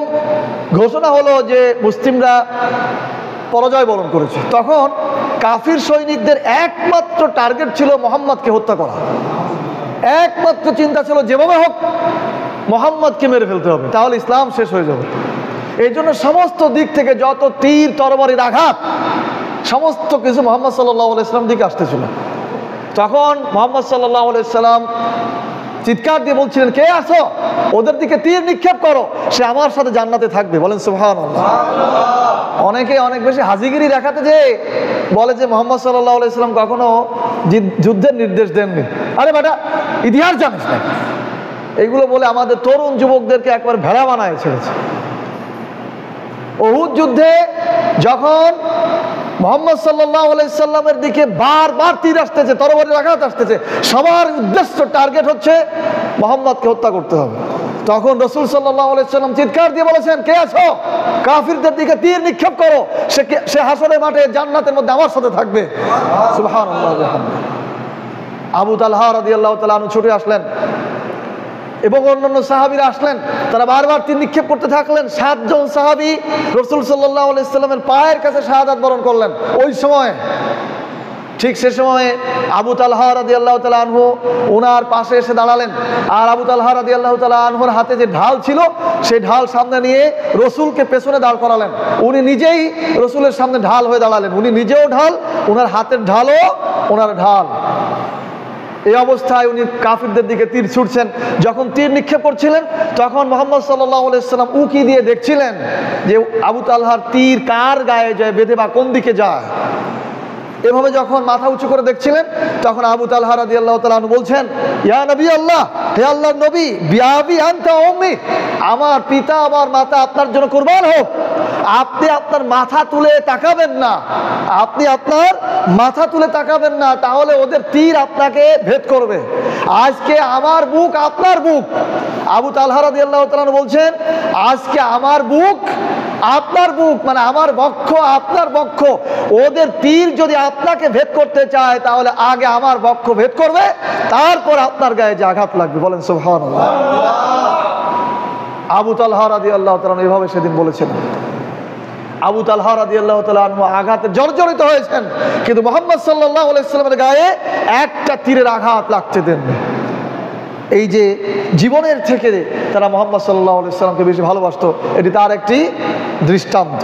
ঘোষণা হলো যে মুসলিমরা পরাজয় বরণ করেছে, তখন কাফির সৈনিকদের একমাত্র টার্গেট ছিল মুহাম্মদকে হত্যা করা। একমাত্র চিন্তা ছিল যেভাবে হোক মুহাম্মদকে মেরে ফেলতে হবে, তাহলে ইসলাম শেষ হয়ে যাবে। এই জন্য সমস্ত দিক থেকে যত তীর তরবারির আঘাত সমস্ত কিছু মুহাম্মদ সাল্লাল্লাহু আলাইহি ওয়াসাল্লাম দিকে আসতেছিল। তখন মুহাম্মদ সাল্লাল্লাহু আলাইহি ওয়াসাল্লাম চিৎকার দিয়ে বলছিলেন, কে আছো, ওদের দিকে তীর নিক্ষেপ করো, সে আমার সাথে জান্নাতে থাকবে। বলেন সুবহানাল্লাহ। অনেকে অনেক বেশি হাজিগিরি দেখাতে যে বলে যে মুহাম্মদ সাল্লাল্লাহু আলাইহি ওয়াসাল্লাম কখনো যুদ্ধের নির্দেশ দেননি। আরে বেটা, ইতিহাস জানিস না? এইগুলো বলে আমাদের তরুণ যুবকদেরকে একবার ভেড়া বানায় ছেড়েছে। উহুদ যুদ্ধে যখন মুহাম্মদ সাল্লাল্লাহু আলাইহি সাল্লামের দিকে বারবার তীর আসতেছে, তরবারির আঘাত আসতেছে, সবার উদ্দেশ্য টার্গেট হচ্ছে মুহাম্মদকে হত্যা করতে হবে, তখন রাসূল সাল্লাল্লাহু আলাইহি সাল্লাম চিৎকার দিয়ে বলেছেন, কে আছো, কাফিরদের দিকে তীর নিক্ষেপ করো, সে হাসরের মাঠে জান্নাতের মধ্যে আমার সাথে থাকবে। সুবহানাল্লাহ। আবু তালহা রাদিয়াল্লাহু তাআলা আনহু ছুটে আসলেন এবং অন্যান্য সাহাবীরা আসলেন, তারা বারবার তীর নিক্ষেপ করতে থাকলেন। 7 জন সাহাবী রাসূল সাল্লাল্লাহু আলাইহি সাল্লামের পায়ের কাছে শাহাদাত বরণ করলেন। ওই সময় ঠিক সে সময়ে আবু তালহা রাদিয়াল্লাহু তাআলা আনহু ওনার পাশে এসে দাঁড়ালেন, আর আবু তালহা রাদিয়াল্লাহু তাআলা আনহুর হাতে যে ঢাল ছিল সেই ঢাল সামনে নিয়ে রসুলকে পেছনে দাঁড় করালেন। উনি নিজেই রসুলের সামনে ঢাল হয়ে দাঁড়ালেন, উনি নিজেও ঢাল, ওনার হাতের ঢালও ওনার ঢাল। এই অবস্থায় উনি কাফিরদের দিকে তীর ছুটছেন। যখন তীর নিক্ষেপ করছিলেন তখন মুহাম্মদ সাল্লাল্লাহু আলাইহি সাল্লাম উকি দিয়ে দেখছিলেন যে আবু তালহার তীর কার গায়ে যায় বেঁধে বা কোন দিকে যায়। এভাবে যখন মাথা উঁচু করে দেখছিলেন তখন আবু তালহা রাদিয়াল্লাহু তাআলা আনহু বলছেন, ইয়া নবী আল্লাহ, হে আল্লাহর নবী, বিআবি আনতা উম্মি, আমার পিতা আমার মাতা আপনার জন্য কুরবান হোক। আপনি আপনার মাথা তুলে তাকাবেন না, আপনি আপনার মাথা তুলে তাকাবেন না, তাহলে ওদের তীর আপনাকে ভেদ করবে। আজকে আমার বুক আপনার বুক। আবু তালহা রাদিয়াল্লাহু তাআলা আনহু বলছেন, আজকে আমার বুক আপনার বুক, মানে আমার বক্ষ আপনার বক্ষ, ওদের তীর যদি আপনাকে ভেদ করতে চায় তাহলে আগে আমার বক্ষ ভেদ করবে, তারপর আপনার গায়ে যে আঘাত লাগবে। বলেন সুবহানাল্লাহ। আবু তালহা রাদিয়াল্লাহু তাআলা আনহু এভাবে সেদিন বলেছেন। আবু তালহা রাদিয়াল্লাহু তাআলা আনহু আঘাতে জর্জরিত হয়েছেন, কিন্তু মুহাম্মদ সাল্লাল্লাহু আলাইহি সাল্লামের গায়ে একটা তীরের আঘাত লাগতে দেননি। এই যে জীবনের থেকে তারা মুহাম্মদ সাল্লাল্লাহু আলাইহি সাল্লামকে বেশি ভালোবাসতো, এটি তার একটি দৃষ্টান্ত।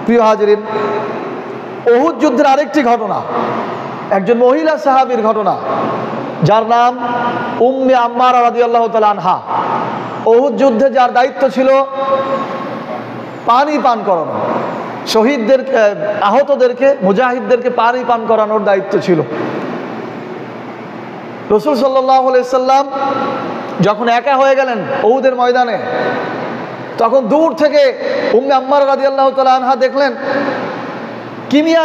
প্রিয় হাজিরিন, উহুদ যুদ্ধের আরেকটি ঘটনা, একজন মহিলা সাহাবীর ঘটনা, যার নাম উম্মে আম্মারা রাদিয়াল্লাহু তাআলা আনহা। উহুদ যুদ্ধে যার দায়িত্ব ছিল পানি পান করানো, শহীদদের আহতদেরকে মুজাহিদদেরকে পানি পান করানোর দায়িত্ব ছিল। রাসূল সাল্লাল্লাহু আলাইহি সাল্লাম যখন একা হয়ে গেলেন উহুদের ময়দানে, তখন দূর থেকে উম্মে আম্মারা রাদিয়াল্লাহু তাআলা আনহা দেখলেন কিমিয়া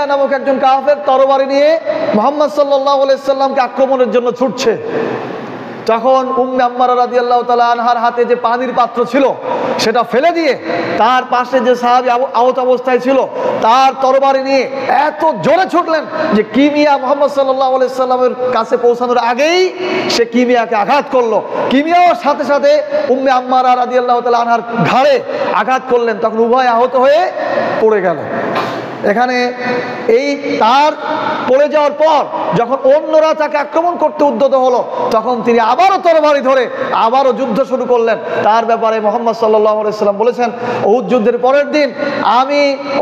নামক একজন কাফের তরবারি নিয়ে মুহাম্মদ সাল্লাল্লাহু আলাইহি সাল্লামকে আক্রমণের জন্য ছুটছে। তখন উম্মে আম্মারা রাদিয়াল্লাহু তাআলা আনহার হাতে যে পানির পাত্র ছিল সেটা ফেলে দিয়ে তার পাশে যে সাহাবী আহত অবস্থায় ছিল তার তরবারি নিয়ে এত জোরে ছুটলেন যে কিমিয়া মুহাম্মদ সাল্লাল্লাহু আলাইহি সাল্লামের কাছে পৌঁছানোর আগেই সে কিমিয়াকে আঘাত করলো। কিমিয়াও সাথে সাথে উম্মে আম্মারা রাদিয়াল্লাহু তাআলা আনহার ঘাড়ে আঘাত করলেন, তখন উভয় আহত হয়ে পড়ে গেল। এখানে এই তার পড়ে যাওয়ার পর যখন অন্যরা তাকে আক্রমণ করতে উদ্যত হলো, তখন তিনি আবারও তরবারি ধরে আবারও যুদ্ধ শুরু করলেন। তার ব্যাপারে মুহাম্মদ সাল্লাল্লাহু আলাইহি সাল্লাম বলেছেন, উহুদ যুদ্ধের পরের দিন আমি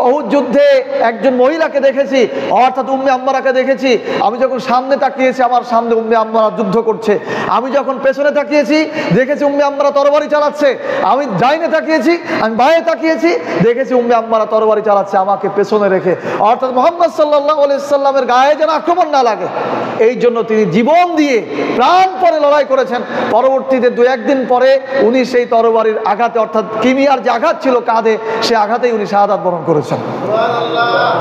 উহুদ যুদ্ধে একজন মহিলাকে দেখেছি, অর্থাৎ উম্মে আম্মারাকে দেখেছি। আমি যখন সামনে তাকিয়েছি আমার সামনে উম্মে আম্মারা যুদ্ধ করছে, আমি যখন পেছনে তাকিয়েছি দেখেছি উম্মে আম্মারা তরবারি চালাচ্ছে, আমি ডাইনে তাকিয়েছি, আমি বাঁয়ে তাকিয়েছি, দেখেছি উম্মে আম্মারা তরবারি চালাচ্ছে আমাকে পেছনে রেখে। অর্থাৎ মুহাম্মদ সাল্লাল্লাহু আলাইহি সাল্লামের গায়ে যেন আক্রমণ না লাগে, এই জন্য তিনি জীবন দিয়ে প্রাণপণে লড়াই করেছেন। পরবর্তীতে 2-1 দিন পরে উনি সেই তরবারির আঘাতে, অর্থাৎ কিমিয়ার যে আঘাত ছিল কাঁধে, সে আঘাতেই উনি শাহাদাত বরণ করেছেন।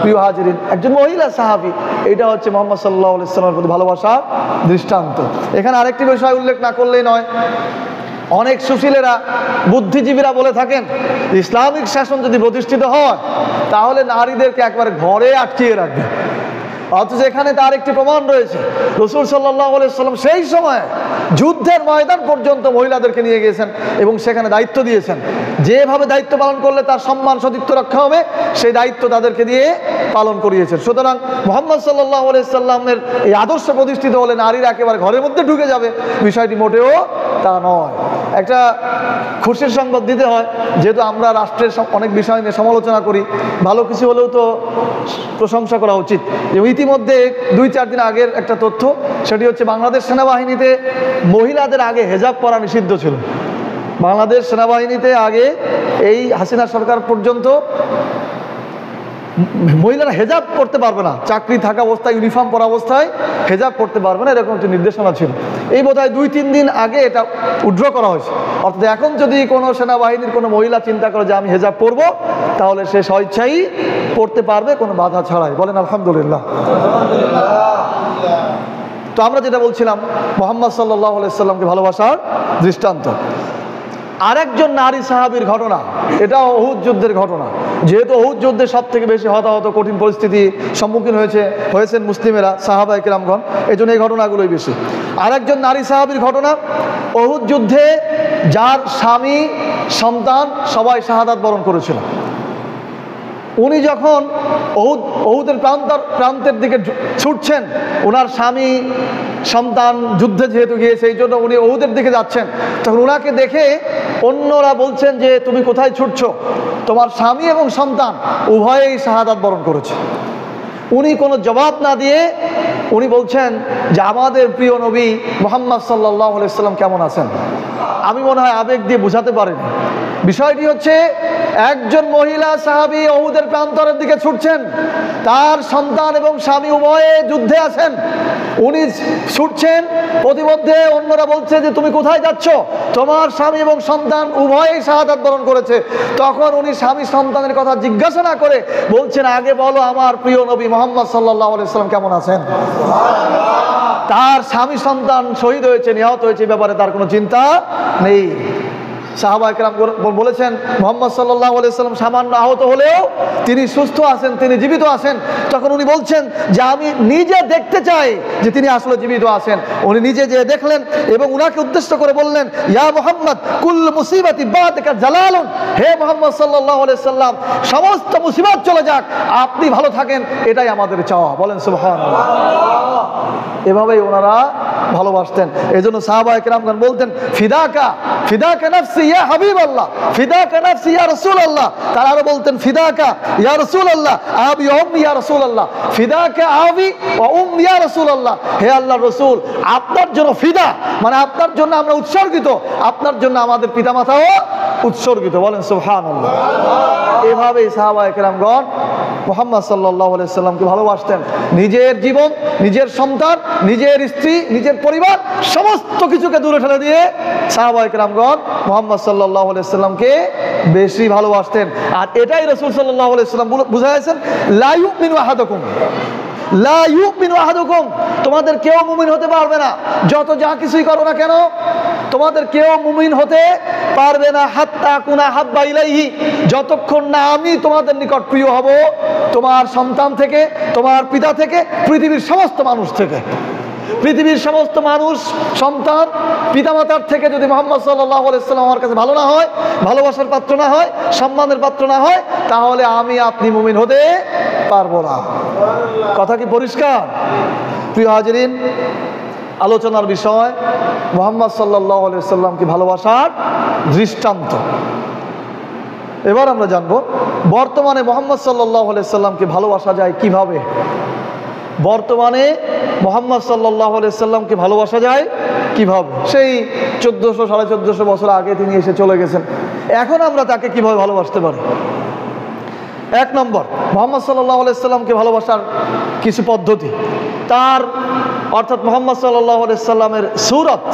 প্রিয় হাজিরিন, একজন মহিলা সাহাবী, এটা হচ্ছে মুহাম্মদ সাল্লাল্লাহু আলাইহি সাল্লামের প্রতি ভালোবাসার দৃষ্টান্ত। এখানে আরেকটি বিষয় উল্লেখ না করলেই নয়, অনেক সুশীলেরা, বুদ্ধিজীবীরা বলে থাকেন ইসলামিক শাসন যদি প্রতিষ্ঠিত হয় তাহলে নারীদেরকে একবারে ঘরে আটকিয়ে রাখবে। অথচ এখানে তার একটি প্রমাণ রয়েছে। রাসূল সাল্লাল্লাহু আলাইহি ওয়াসাল্লাম সেই সময় যুদ্ধের ময়দান পর্যন্ত মহিলাদেরকে নিয়ে গিয়েছেন এবং সেখানে দায়িত্ব দিয়েছেন। যেভাবে দায়িত্ব পালন করলে তার সম্মান সতীত্ব রক্ষা হবে সেই দায়িত্ব তাদেরকে দিয়ে পালন করিয়েছেন। সুতরাং মুহাম্মদ সাল্লাল্লাহু আলাইহি ওয়াসাল্লামের এই আদর্শ প্রতিষ্ঠিত হলে নারীরা একেবারে ঘরের মধ্যে ঢুকে যাবে, বিষয়টি মোটেও তা নয়। একটা খুশির সংবাদ দিতে হয়, যেহেতু আমরা রাষ্ট্রের অনেক বিষয় নিয়ে সমালোচনা করি, ভালো কিছু হলেও তো প্রশংসা করা উচিত। ইতিমধ্যে 2-4 দিন আগের একটা তথ্য, সেটি হচ্ছে বাংলাদেশ সেনাবাহিনীতে মহিলাদের আগে হেজাব পরা নিষিদ্ধ ছিল। বাংলাদেশ সেনাবাহিনীতে আগে এই হাসিনা সরকার পর্যন্ত মহিলারা হেজাব পড়তে পারবে না, চাকরি থাকা অবস্থায়, ইউনিফর্ম পরা অবস্থায় হেজাব পড়তে পারবে না, এরকম একটি নির্দেশনা ছিল। এই বোধহয় 2-3 দিন আগে এটা উইথড্র করা হয়েছে। অর্থাৎ এখন যদি কোনো সেনাবাহিনীর কোনো মহিলা চিন্তা করে যে আমি হেজাব পরব, তাহলে সে স্বেচ্ছাই পড়তে পারবে কোনো বাধা ছাড়াই। বলেন আলহামদুলিল্লাহ। তো আমরা যেটা বলছিলাম, মুহাম্মদ সাল্লাল্লাহু আলাইহি সাল্লামকে ভালোবাসার দৃষ্টান্ত আরেকজন নারী সাহাবীর ঘটনা। এটা উহুদ যুদ্ধের ঘটনা। যেহেতু উহুদ যুদ্ধে সব থেকে বেশি হতাহত, কঠিন পরিস্থিতি সম্মুখীন হয়েছেন মুসলিমেরা, সাহাবায়ে কেরামগণ, এই জন্য এই ঘটনাগুলোই বেশি। আরেকজন নারী সাহাবীর ঘটনা, উহুদ যুদ্ধে যার স্বামী, সন্তান সবাই শাহাদাত বরণ করেছিল। উনি যখন উহুদের প্রান্তের দিকে ছুটছেন, ওনার স্বামী সন্তান যুদ্ধে যেহেতু গিয়েছে এই জন্য উনি উহুদের দিকে যাচ্ছেন, তখন ওনাকে দেখে অন্যরা বলছেন যে তুমি কোথায় ছুটছো? তোমার স্বামী এবং সন্তান উভয়েই শাহাদাত বরণ করেছে। উনি কোনো জবাব না দিয়ে উনি বলছেন যে আমাদের প্রিয় নবী মুহাম্মদ সাল্লাল্লাহু আলাইহি সাল্লাম কেমন আছেন? আমি মনে হয় আবেগ দিয়ে বোঝাতে পারিনি। বিষয়টি হচ্ছে, একজন মহিলা সাহাবী উহুদের প্রান্তরের দিকে ছুটছেন, তার সন্তান এবং স্বামী উভয়ে যুদ্ধে আছেন। উনি ছুটছেন, প্রতিমধ্যে অন্যরা বলছে যে তুমি কোথায় যাচ্ছ? তোমার স্বামী এবং সন্তান উভয়েই শাহাদাত বরণ করেছে। তখন উনি স্বামী সন্তানের কথা জিজ্ঞাসা না করে বলছেন, আগে বলো আমার প্রিয় নবী মুহাম্মদ সাল্লাল্লাহু আলাইহি সাল্লাম কেমন আছেন? তার স্বামী সন্তান শহীদ হয়েছে, নিহত হয়েছে, ব্যাপারে তার কোনো চিন্তা নেই। সাহাবায়ে কেরাম বলেছেন মুহাম্মদ সাল্লাল্লাহু আলাইহি সাল্লাম সামান্য আহত হলেও তিনি সুস্থ আছেন, তিনি জীবিত আছেন। তখন উনি বলছেন যে আমি নিজে দেখতে চাই যে তিনি আসলে জীবিত আছেন। উনি নিজে যে দেখলেন এবং উনাকে উদ্দেশ্য করে বললেন, ইয়া মুহাম্মদ কুল মুসিবাতি বাদাকা জালালুন, হে মুহাম্মদ সাল্লাল্লাহু আলাইহি সাল্লাম সমস্ত মুসিবত চলে যাক, আপনি ভালো থাকেন, এটাই আমাদের চাওয়া। বলেন সুবহানাল্লাহ। এভাবেই ওনারা ভালোবাসতেন। এজন্য সাহাবায়ে কেরামগণ বলতেন ফিদাকা ফিদাকা নাফসি ইয়া হাবিবাল্লাহ, ফিদাকা নাফসি ইয়া রাসূলুল্লাহ। তারা আরো বলতেন ফিদাকা ইয়া রাসূলুল্লাহ, আবি ওয়া উম্মি ইয়া রাসূলুল্লাহ, ফিদাকা আবি ওয়া উম্মি ইয়া রাসূলুল্লাহ। হে আল্লাহর রাসূল, আপনার জন্য ফিদা মানে আপনার জন্য আমরা উৎসর্গিত, আপনার জন্য আমাদের পিতামাতাও উৎসর্গিত। বলেন সুবহানাল্লাহ। এভাবেই সাহাবায়ে কেরামগণ মুহাম্মদ সাল্লাল্লাহু আলাইহি সাল্লামকে ভালোবাসতেন। নিজের জীবন, নিজের সন্তান, নিজের স্ত্রী, নিজের পরিবার সমস্ত কিছুকে দূরে ঠেলে দিয়ে সাহাবায়ে কেরামগণ মুহাম্মদ সাল্লাল্লাহু আলাইহি সাল্লামকে বেশি ভালোবাসতেন। আর এটাই রাসূল সাল্লাল্লাহু আলাইহি সাল্লাম বুঝাইছেন, লা ইউমিনু আহাদুকুম, লা ইউমিনু আহাদুকুম, তোমাদের কেউ মুমিন হতে পারবে না, যত যা কিছুই করো না কেন তোমাদের কেউ মুমিন হতে পারবে না, হাত্তা কুনা হাব্বা ইলাইহি, যতক্ষণ না আমি তোমাদের নিকট প্রিয় হব তোমার সন্তান থেকে, তোমার পিতা থেকে, পৃথিবীর সমস্ত মানুষ থেকে। পৃথিবীর সমস্ত মানুষ, সন্তান, পিতামাতার থেকে যদি মুহাম্মদ সাল্লাল্লাহু আলাইহি সাল্লাম আমার কাছে ভালো না হয়, ভালোবাসার পাত্র না হয়, সম্মানের পাত্র না হয়, তাহলে আমি আপনি মুমিন হতে পারবো না। কথা কি পরিষ্কার? প্রিয় হাজিরিন, আলোচনার বিষয় মুহাম্মদ সাল্লাল্লাহু আলাইহি সাল্লামকে ভালোবাসার দৃষ্টান্ত। এবার আমরা জানবো বর্তমানে মুহাম্মদ সাল্লাল্লাহু আলাইহি সাল্লামকে ভালোবাসা যায় কিভাবে। বর্তমানে মুহাম্মদ সাল্লাল্লাহু আলাইহি সাল্লামকে ভালোবাসা যায় কিভাবে? সেই 1400-1450 বছর আগে তিনি এসে চলে গেছেন, এখন আমরা তাকে কিভাবে ভালোবাসতে পারি? 1 নম্বর, মুহাম্মদ সাল্লাল্লাহু আলাইহি সাল্লামকে ভালোবাসার কিছু পদ্ধতি। তার অর্থাৎ মুহাম্মদ সাল্লাল্লাহু আলাইহি সাল্লামের সূরত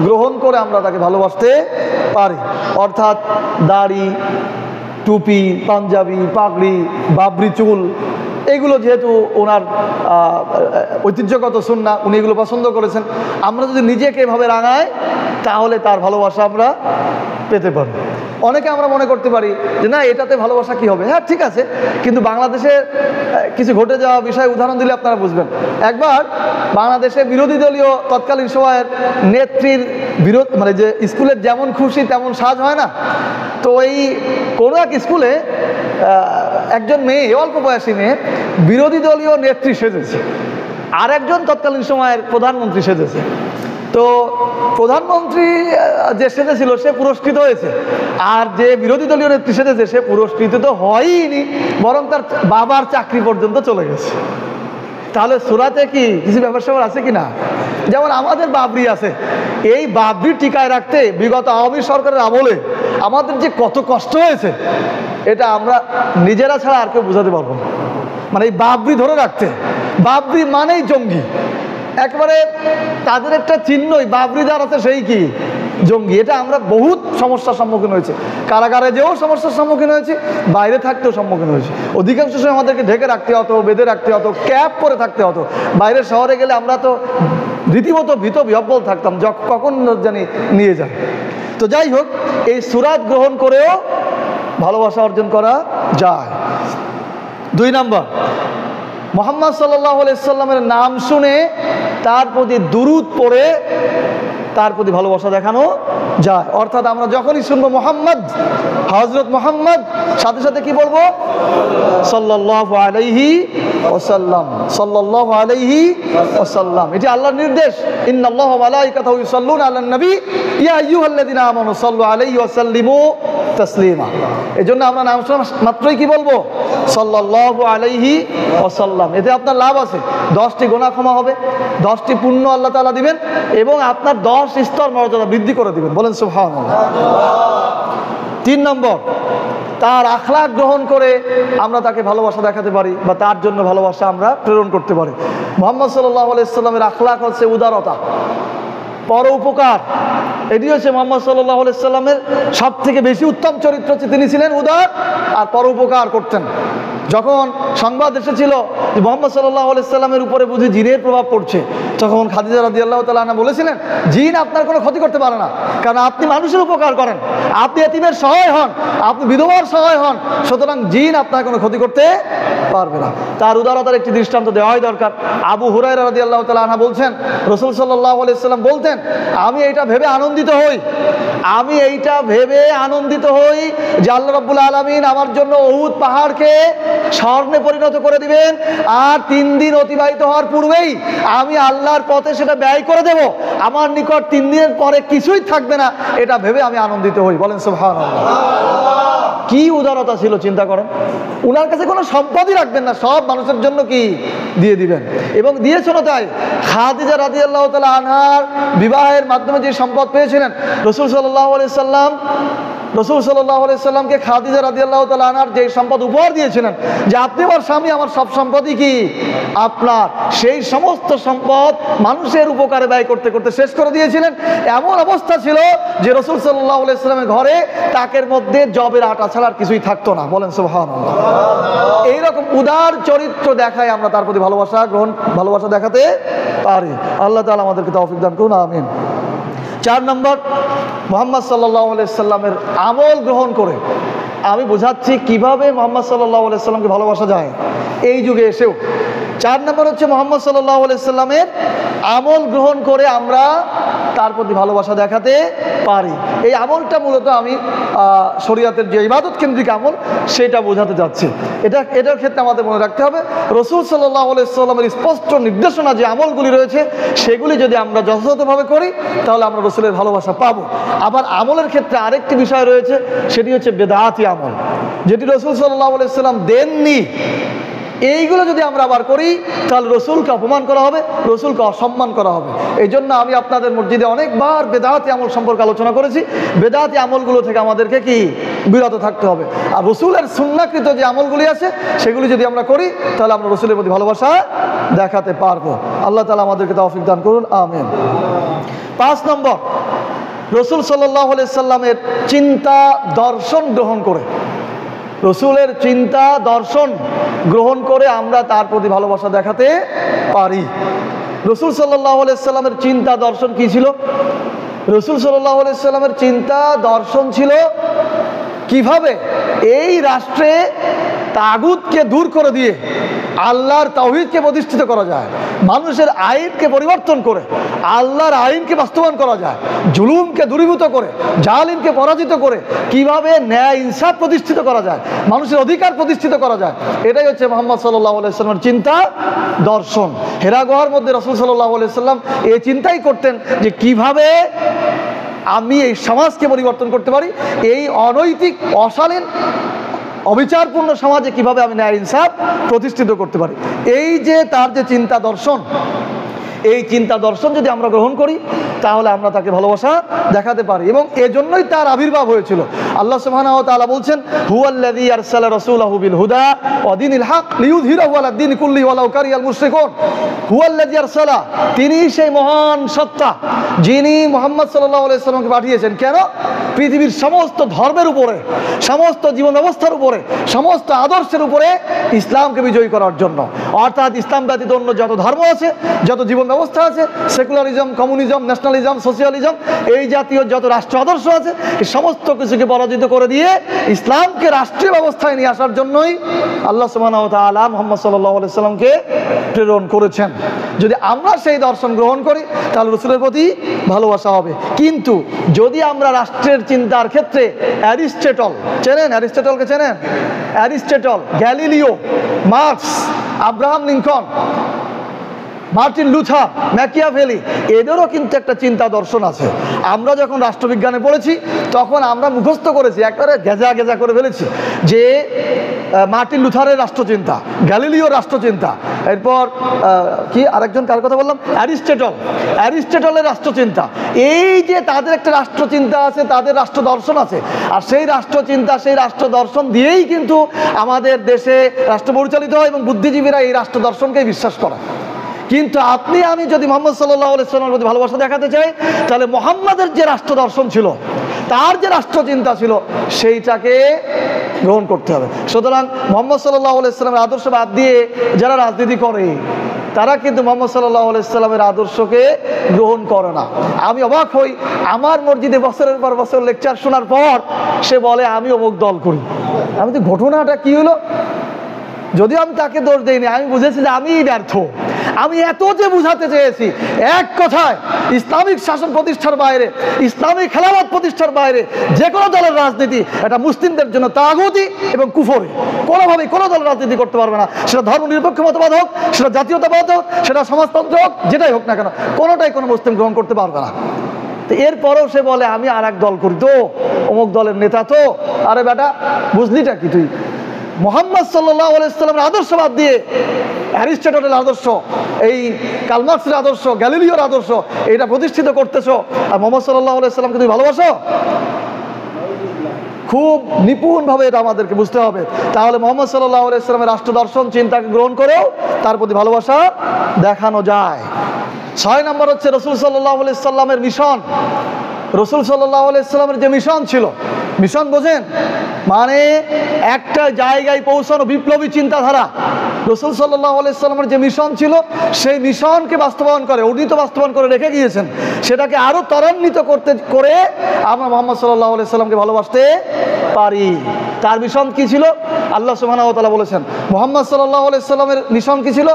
গ্রহণ করে আমরা তাকে ভালোবাসতে পারি। অর্থাৎ দাড়ি, টুপি, পাঞ্জাবি, পাগড়ি, বাবরি চুল, এইগুলো যেহেতু ওনার ঐতিহ্যগত সুন্নাহ, উনি এগুলো পছন্দ করেছেন, আমরা যদি নিজেকে এভাবে রাঙাই তাহলে তার ভালোবাসা আমরা পেতে পারি। অনেকে আমরা মনে করতে পারি যে না, এটাতে ভালোবাসা কি হবে। হ্যাঁ, ঠিক আছে, কিন্তু বাংলাদেশে কিছু ঘটে যাওয়া বিষয় উদাহরণ দিলে আপনারা বুঝবেন। একবার বাংলাদেশে বিরোধী দলীয় তৎকালীন সময়ের নেত্রীর বিরোধ, মানে যে স্কুলের যেমন খুশি তেমন সাজ হয় না, তো এই কোনো এক স্কুলে একজন মেয়ে, অল্প বয়সী মেয়ে, বিরোধী দলীয় নেত্রী সেজেছে, আর একজন তৎকালীন সময়ের প্রধানমন্ত্রী সেজেছে। তো প্রধানমন্ত্রী যে সেজেছিল সে পুরস্কৃত হয়েছে, আর যে বিরোধী দলীয় নেত্রী সেজেছে সে পুরস্কৃত তো হয়ইনি, বরং তার বাবার চাকরি পর্যন্ত চলে গেছে। তাহলে সূরাতে কি কিছু ব্যাপার স্যাপার আছে কি না? যেমন আমাদের বাবরি আছে, এই বাবরি টিকায় রাখতে বিগত আওয়ামী সরকারের আমলে আমাদের যে কত কষ্ট হয়েছে, এটা আমরা নিজেরা ছাড়া আর কেউ বোঝাতে পারবো না। মানে এই বাবরি ধরে রাখতে, বাবরি মানেই জঙ্গি, একবারে তাদের একটা চিহ্নই বাবরি যার আছে সেই কি জঙ্গি। এটা আমরা বহুত সমস্যার সম্মুখীন হয়েছি, কারাগারে যেও সমস্যার সম্মুখীন হয়েছি, বাইরে থাকতেও সম্মুখীন হয়েছি। অধিকাংশ সময় আমাদেরকে ঢেকে রাখতে হতো, বেঁধে রাখতে হতো, ক্যাপ পরে থাকতে হতো। বাইরে শহরে গেলে আমরা তো রীতিমতো ভীত বিহ্বল থাকতাম, কখন জানি নিয়ে যায়। তো যাই হোক, এই সূরাত গ্রহণ করেও ভালোবাসা অর্জন করা যায়। 2 নম্বর, মুহাম্মদ সাল্লাল্লাহু আলাইহি সাল্লামের নাম শুনে তার প্রতি দুরূদ পড়ে তার প্রতি ভালোবাসা দেখানো যায়। অর্থাৎ আমরা যখনই শুনবো মুহাম্মদ, হযরত মুহাম্মদ, সাথে সাথে কি বলবো? সাল্লাল্লাহু আলাইহি ওয়াসাল্লাম, সাল্লাল্লাহু আলাইহি ওয়াসাল্লাম। এটি আল্লাহর নির্দেশ, ইন্নাল্লাহা ওয়া মালাইকাতাহু ইউসাল্লুনা আলান নবী ইয়া আইয়ুহাল্লাযীনা আমানু সাল্লু আলাইহি ওয়া সাল্লিমু তাসলিমা। এজন্য আমরা নাম শোনা মাত্রই কি বলবো? সাল্লাল্লাহু আলাইহি ওয়াসাল্লাম। এতে আপনার লাভ আছে, 10টি গুনাহ ক্ষমা হবে, 10টি পুণ্য আল্লাহ তাআলা দিবেন, এবং আপনার 10 স্তর মর্যাদা বৃদ্ধি করে দিবেন। বলেন সুবহানাল্লাহ। 3 নম্বর, তার আখলাক গ্রহণ করে আমরা তাকে ভালোবাসা দেখাতে পারি, বা তার জন্য ভালোবাসা আমরা প্রেরণ করতে পারি। মুহাম্মদ সাল্লাল্লাহু আলাইহি সাল্লামের আখলাক হচ্ছে উদারতা, পর উপকার। এটি হচ্ছে মুহাম্মদ সাল্লাল্লাহু আলাইহি সাল্লামের সব থেকে বেশি উত্তম চরিত্র হচ্ছে তিনি ছিলেন উদার আর পর উপকার করতেন। যখন সংবাদ এসেছিল যে মুহাম্মদ সাল্লাল্লাহু আলাইহি সাল্লামের উপরে বুঝি জিনের প্রভাব পড়ছে, তখন খাদিজা রাদিয়াল্লাহু তাআলা আনহা বলেছিলেন, জিন আপনার কোনো ক্ষতি করতে পারে না, কারণ আপনি মানুষের উপকার করেন, আপনি এতিমের সহায় হন, আপনি বিধবার সহায় হন, সুতরাং জিন আপনার কোনো ক্ষতি করতে পারবে না। তার উদারতার একটি দৃষ্টান্ত দেওয়াই দরকার। আবু হুরায়রা রাদিয়াল্লাহু তাআলা আনহু বলছেন, রাসূল সাল্লাল্লাহু আলাইহি সাল্লাম বলতেন, আমি এইটা ভেবে আনন্দিত হই যে আল্লাহ রাব্বুল আলামিন আমার জন্য উহুদ পাহাড়কে স্বর্ণে পরিণত করে দিবেন, আর 3 দিন অতিবাহিত হওয়ার পূর্বেই আমি আল্লাহর পথে সেটা ব্যয় করে দেব, আমার নিকট 3 দিনের পরে কিছুই থাকবে না, এটা ভেবে আমি আনন্দিত হই। বলেন সুবহানাল্লাহ। কি উদারতা ছিল চিন্তা করেন। উনার কাছে কোনো সম্পদই রাখবেন না, সব মানুষের জন্য কি দিয়ে দিবেন, এবং দিয়েছেন তাই। খাদিজা রাদিয়াল্লাহু তাআলা আনহার বিবাহের মাধ্যমে যে সম্পদ পেয়েছিলেন, রাসূল সাল্লাল্লাহু আলাইহি সাল্লামকে খাদিজা রাদিয়াল্লাহু তাআলা আনহার যে সম্পদ উপহার দিয়েছিলেন, যে আপনি আমার স্বামী, আমার সব সম্পদই কি আপনার, সেই সমস্ত সম্পদ মানুষের উপকারে ব্যয় করতে করতে শেষ করে দিয়েছিলেন। এমন অবস্থা ছিল যে রাসূল সাল্লাল্লাহু আলাইহি সাল্লামের ঘরে তাকের মধ্যে জবের আটা ছাড়া আর কিছুই থাকতো না। বলেন সুবহানাল্লাহ। এইরকম উদার চরিত্র দেখায় আমরা তার প্রতি ভালোবাসা দেখাতে পারি। আল্লাহ তাআলা আমাদেরকে তৌফিক দান করুন, আমিন। 4 নম্বর, মুহাম্মদ সাল্লাল্লাহু আলাইহি সাল্লামের আমল গ্রহণ করে আমি বোঝাচ্ছি কিভাবে মুহাম্মদ সাল্লাল্লাহু আলাইহি সাল্লামকে ভালোবাসা যায় এই যুগে এসেও। 4 নম্বর হচ্ছে মুহাম্মদ সাল্লাল্লাহু আলাইহি সাল্লামের আমল গ্রহণ করে আমরা তার প্রতি ভালোবাসা দেখাতে পারি। এই আমলটা মূলত আমি শরীয়তের যে ইবাদত কেন্দ্রিক আমল সেটা বোঝাতে যাচ্ছি। এটার ক্ষেত্রে আমাদের মনে রাখতে হবে, রাসূল সাল্লাল্লাহু আলাইহি সাল্লামের স্পষ্ট নির্দেশনা যে আমলগুলি রয়েছে সেগুলি যদি আমরা যথাযথভাবে করি তাহলে আমরা রাসূলের ভালোবাসা পাবো। আবার আমলের ক্ষেত্রে আরেকটি বিষয় রয়েছে, সেটি হচ্ছে বেদাতি আমল, যেটি রাসূল সাল্লাল্লাহু আলাইহি সাল্লাম দেননি। এইগুলো যদি আমরা আবার করি তাহলে রসুলকে অপমান করা হবে, রসুলকে অসম্মান করা হবে। এই জন্য আমি আপনাদের মসজিদে অনেকবার বেদাতি আমল সম্পর্কে আলোচনা করেছি। বেদাতি আমলগুলো থেকে আমাদেরকে কি বিরত থাকতে হবে। আর রসুলের সুন্নাহকৃত যে আমলগুলি আছে সেগুলি যদি আমরা করি তাহলে আমরা রসুলের প্রতি ভালোবাসা দেখাতে পারবো। আল্লাহ তাআলা আমাদেরকে তৌফিক দান করুন, আমিন। 5 নম্বর, রাসূল সাল্লাল্লাহু আলাইহি সাল্লামের চিন্তা দর্শন গ্রহণ করে রসুলের চিন্তা দর্শন গ্রহণ করে আমরা তার প্রতি ভালোবাসা দেখাতে পারি। রসুল সাল্লাল্লাহু আলাইহি সাল্লামের চিন্তা দর্শন কি ছিল? রসুল সাল্লাল্লাহু আলাইহি সাল্লামের চিন্তা দর্শন ছিল কিভাবে এই রাষ্ট্রে তাগুতকে দূর করে দিয়ে আল্লাহর তাওহীদকে প্রতিষ্ঠিত করা যায়, মানুষের আইনকে পরিবর্তন করে আল্লাহর আইনকে বাস্তবায়ন করা যায়, জুলুমকে দূরীভূত করে জালিমকে পরাজিত করে কিভাবে ন্যায় ইনসাফ প্রতিষ্ঠিত করা যায়, মানুষের অধিকার প্রতিষ্ঠিত করা যায়। এটাই হচ্ছে মুহাম্মদ সাল্লাল্লাহু আলাইহি সাল্লামের চিন্তা দর্শন। হেরা গুহার মধ্যে রাসূল সাল্লাল্লাহু আলাইহি সাল্লাম এই চিন্তাই করতেন যে কিভাবে আমি এই সমাজকে পরিবর্তন করতে পারি, এই অনৈতিক অশালীন অবিচারপূর্ণ সমাজে কিভাবে আমি ন্যায় ইনসাফ প্রতিষ্ঠিত করতে পারি। এই যে তার যে চিন্তা দর্শন, এই চিন্তা দর্শন যদি আমরা গ্রহণ করি তাহলে আমরা তাকে ভালোবাসা দেখাতে পারি, এবং এজন্যই তার আবির্ভাব হয়েছিল। আল্লাহ সুবহানাহু ওয়া তাআলা বলছেন, হুয়াল্লাযী আরসালা রাসূলাহু বিল হুদা ওয়া দীনিল হক লিইয়ুযহিরাহু আলা দ্বীনি কুল্লিহি ওয়ালাউ কারিহাল মুশরিকুন। হুয়াল্লাযী আরসালা, তিনি সেই মহান সত্তা যিনি মুহাম্মদ সাল্লাল্লাহু আলাইহি সাল্লামকে পাঠিয়েছেন। কেন? পৃথিবীর সমস্ত ধর্মের উপরে, সমস্ত জীবন ব্যবস্থার উপরে, সমস্ত আদর্শের উপরে ইসলামকে বিজয়ী করার জন্য। অর্থাৎ ইসলাম ব্যতীত অন্য যত ধর্ম আছে, যত জীবন ব্যবস্থা আছে, সেকুলারিজম, কমিউনিজম, ন্যাশনালিজম, সোশিয়ালিজম, এই জাতীয় যত রাষ্ট্র আদর্শ আছে, এই সমস্ত কিছুকে পরাজিত করে দিয়ে ইসলামকে রাষ্ট্রীয় ব্যবস্থায় নিয়ে আসার জন্যই আল্লাহ সুবহানাহু ওয়া তাআলা মুহাম্মদ সাল্লাল্লাহু আলাইহি সাল্লামকে প্রেরণ করেছেন। যদি আমরা সেই দর্শন গ্রহণ করি তাহলে রাসূলের প্রতি ভালোবাসা হবে। কিন্তু যদি আমরা রাষ্ট্রের চিন্তার ক্ষেত্রে অ্যারিস্টটল, চেনেন? অ্যারিস্টটলকে চেনেন? Aristotle, Galileo, marks, Abraham Lincoln, Martin Luther, Machiavelli, এদেরও কিন্তু একটা চিন্তা দর্শন আছে। আমরা যখন রাষ্ট্রবিজ্ঞানে পড়েছি তখন আমরা মুখস্থ করেছি, একবারে গেজা গেজা করে ফেলেছি যে মার্টিন লুথারের রাষ্ট্রচিন্তা, গ্যালিলিওর রাষ্ট্রচিন্তা, এরপর কি আরেকজন কার কথা বললাম, অ্যারিস্টটল, অ্যারিস্টটলের রাষ্ট্রচিন্তা। এই যে তাদের একটা রাষ্ট্রচিন্তা আছে, তাদের রাষ্ট্র দর্শন আছে, আর সেই রাষ্ট্রচিন্তা, সেই রাষ্ট্র দর্শন দিয়েই কিন্তু আমাদের দেশে রাষ্ট্র পরিচালিত হয়, এবং বুদ্ধিজীবীরা এই রাষ্ট্র দর্শনকেই বিশ্বাস করে। কিন্তু আপনি আমি যদি মুহাম্মদ সাল্লাল্লাহু আলাইহি সাল্লামের প্রতি ভালোবাসা দেখাতে চাই তাহলে মুহাম্মাদের যে রাষ্ট্র দর্শন ছিল, তার যে রাষ্ট্রচিন্তা ছিল, সেইটাকে গ্রহণ করতে হবে। সুতরাং মুহাম্মদ সাল্লাল্লাহু আলাইহি সাল্লামের আদর্শ বাদ দিয়ে যারা রাজনীতি করে তারা কিন্তু মুহাম্মদ সাল্লাল্লাহু আলাইহি সাল্লামের আদর্শকে গ্রহণ করে না। আমি অবাক হই, আমার মসজিদে বছরের পর বছর লেকচার শোনার পর সে বলে আমি অমুক দল করি। আমি তো ঘটনাটা কি হলো, যদিও আমি তাকে দোষ দেইনি, আমি বুঝেছি যে আমিই ব্যর্থ। আমি এত যে বুঝাতে চেয়েছি, এক কথায় ইসলামিক শাসন প্রতিষ্ঠার বাইরে, ইসলামিক খেলাফত প্রতিষ্ঠার বাইরে যে কোনো দলের রাজনীতি এটা মুসলিমদের জন্য তাগুতি এবং কুফরি। কোনোভাবেই কোনো দল রাজনীতি করতে পারবে না, সেটা ধর্ম নিরপেক্ষ মতবাদ হোক, সেটা জাতীয়তাবাদ হোক, সেটা সমাজতন্ত্র হোক, যেটাই হোক না কেন, কোনোটাই কোনো মুসলিম গ্রহণ করতে পারবে না। তো এরপরেও সে বলে আমি আর এক দল করি, তো অমুক দলের নেতা তো। আরে বেটা, বুঝলিটা কি তুই? মুহাম্মদ সাল্লাল্লাহু আলাইহি সাল্লামের আদর্শ বাদ দিয়ে অ্যারিস্টটলের আদর্শ, এই কার্ল মার্কসের আদর্শ, গ্যালিলিওর আদর্শ এটা প্রতিষ্ঠিত করতেছো, আর মুহাম্মদ সাল্লাল্লাহু আলাইহি সাল্লামকে তুমি ভালোবাসো? খুব নিপুণভাবে এটা আমাদেরকে বুঝতে হবে। তাহলে মুহাম্মদ সাল্লাল্লাহু আলাইহি সাল্লামের রাষ্ট্র দর্শন চিন্তাকে গ্রহণ করেও তার প্রতি ভালোবাসা দেখানো যায়। 6 নম্বর হচ্ছে রাসূল সাল্লাল্লাহু আলাইহি সাল্লামের মিশন। রাসূল সাল্লাল্লাহু আলাইহি সাল্লামের যে মিশন ছিল, মিশন বোঝেন? মানে একটা জায়গায় পৌঁছানো, বিপ্লবী চিন্তাধারা। রাসূল সাল্লাল্লাহু আলাইহি সাল্লামের যে মিশন ছিল, সেই মিশনকে বাস্তবায়ন করে, উন্নীত বাস্তবায়ন করে রেখে গিয়েছেন। সেটাকে আরো ত্বরান্বিত করে আমরা মুহাম্মদ সাল্লাল্লাহু আলাইহি সাল্লামকে ভালোবাসতে পারি। তার মিশন কি ছিল? আল্লাহ সুবহানাহু ওয়া তাআলা বলেছেন মুহাম্মদ সাল্লাল্লাহু আলাইহি সাল্লামের মিশন কি ছিল?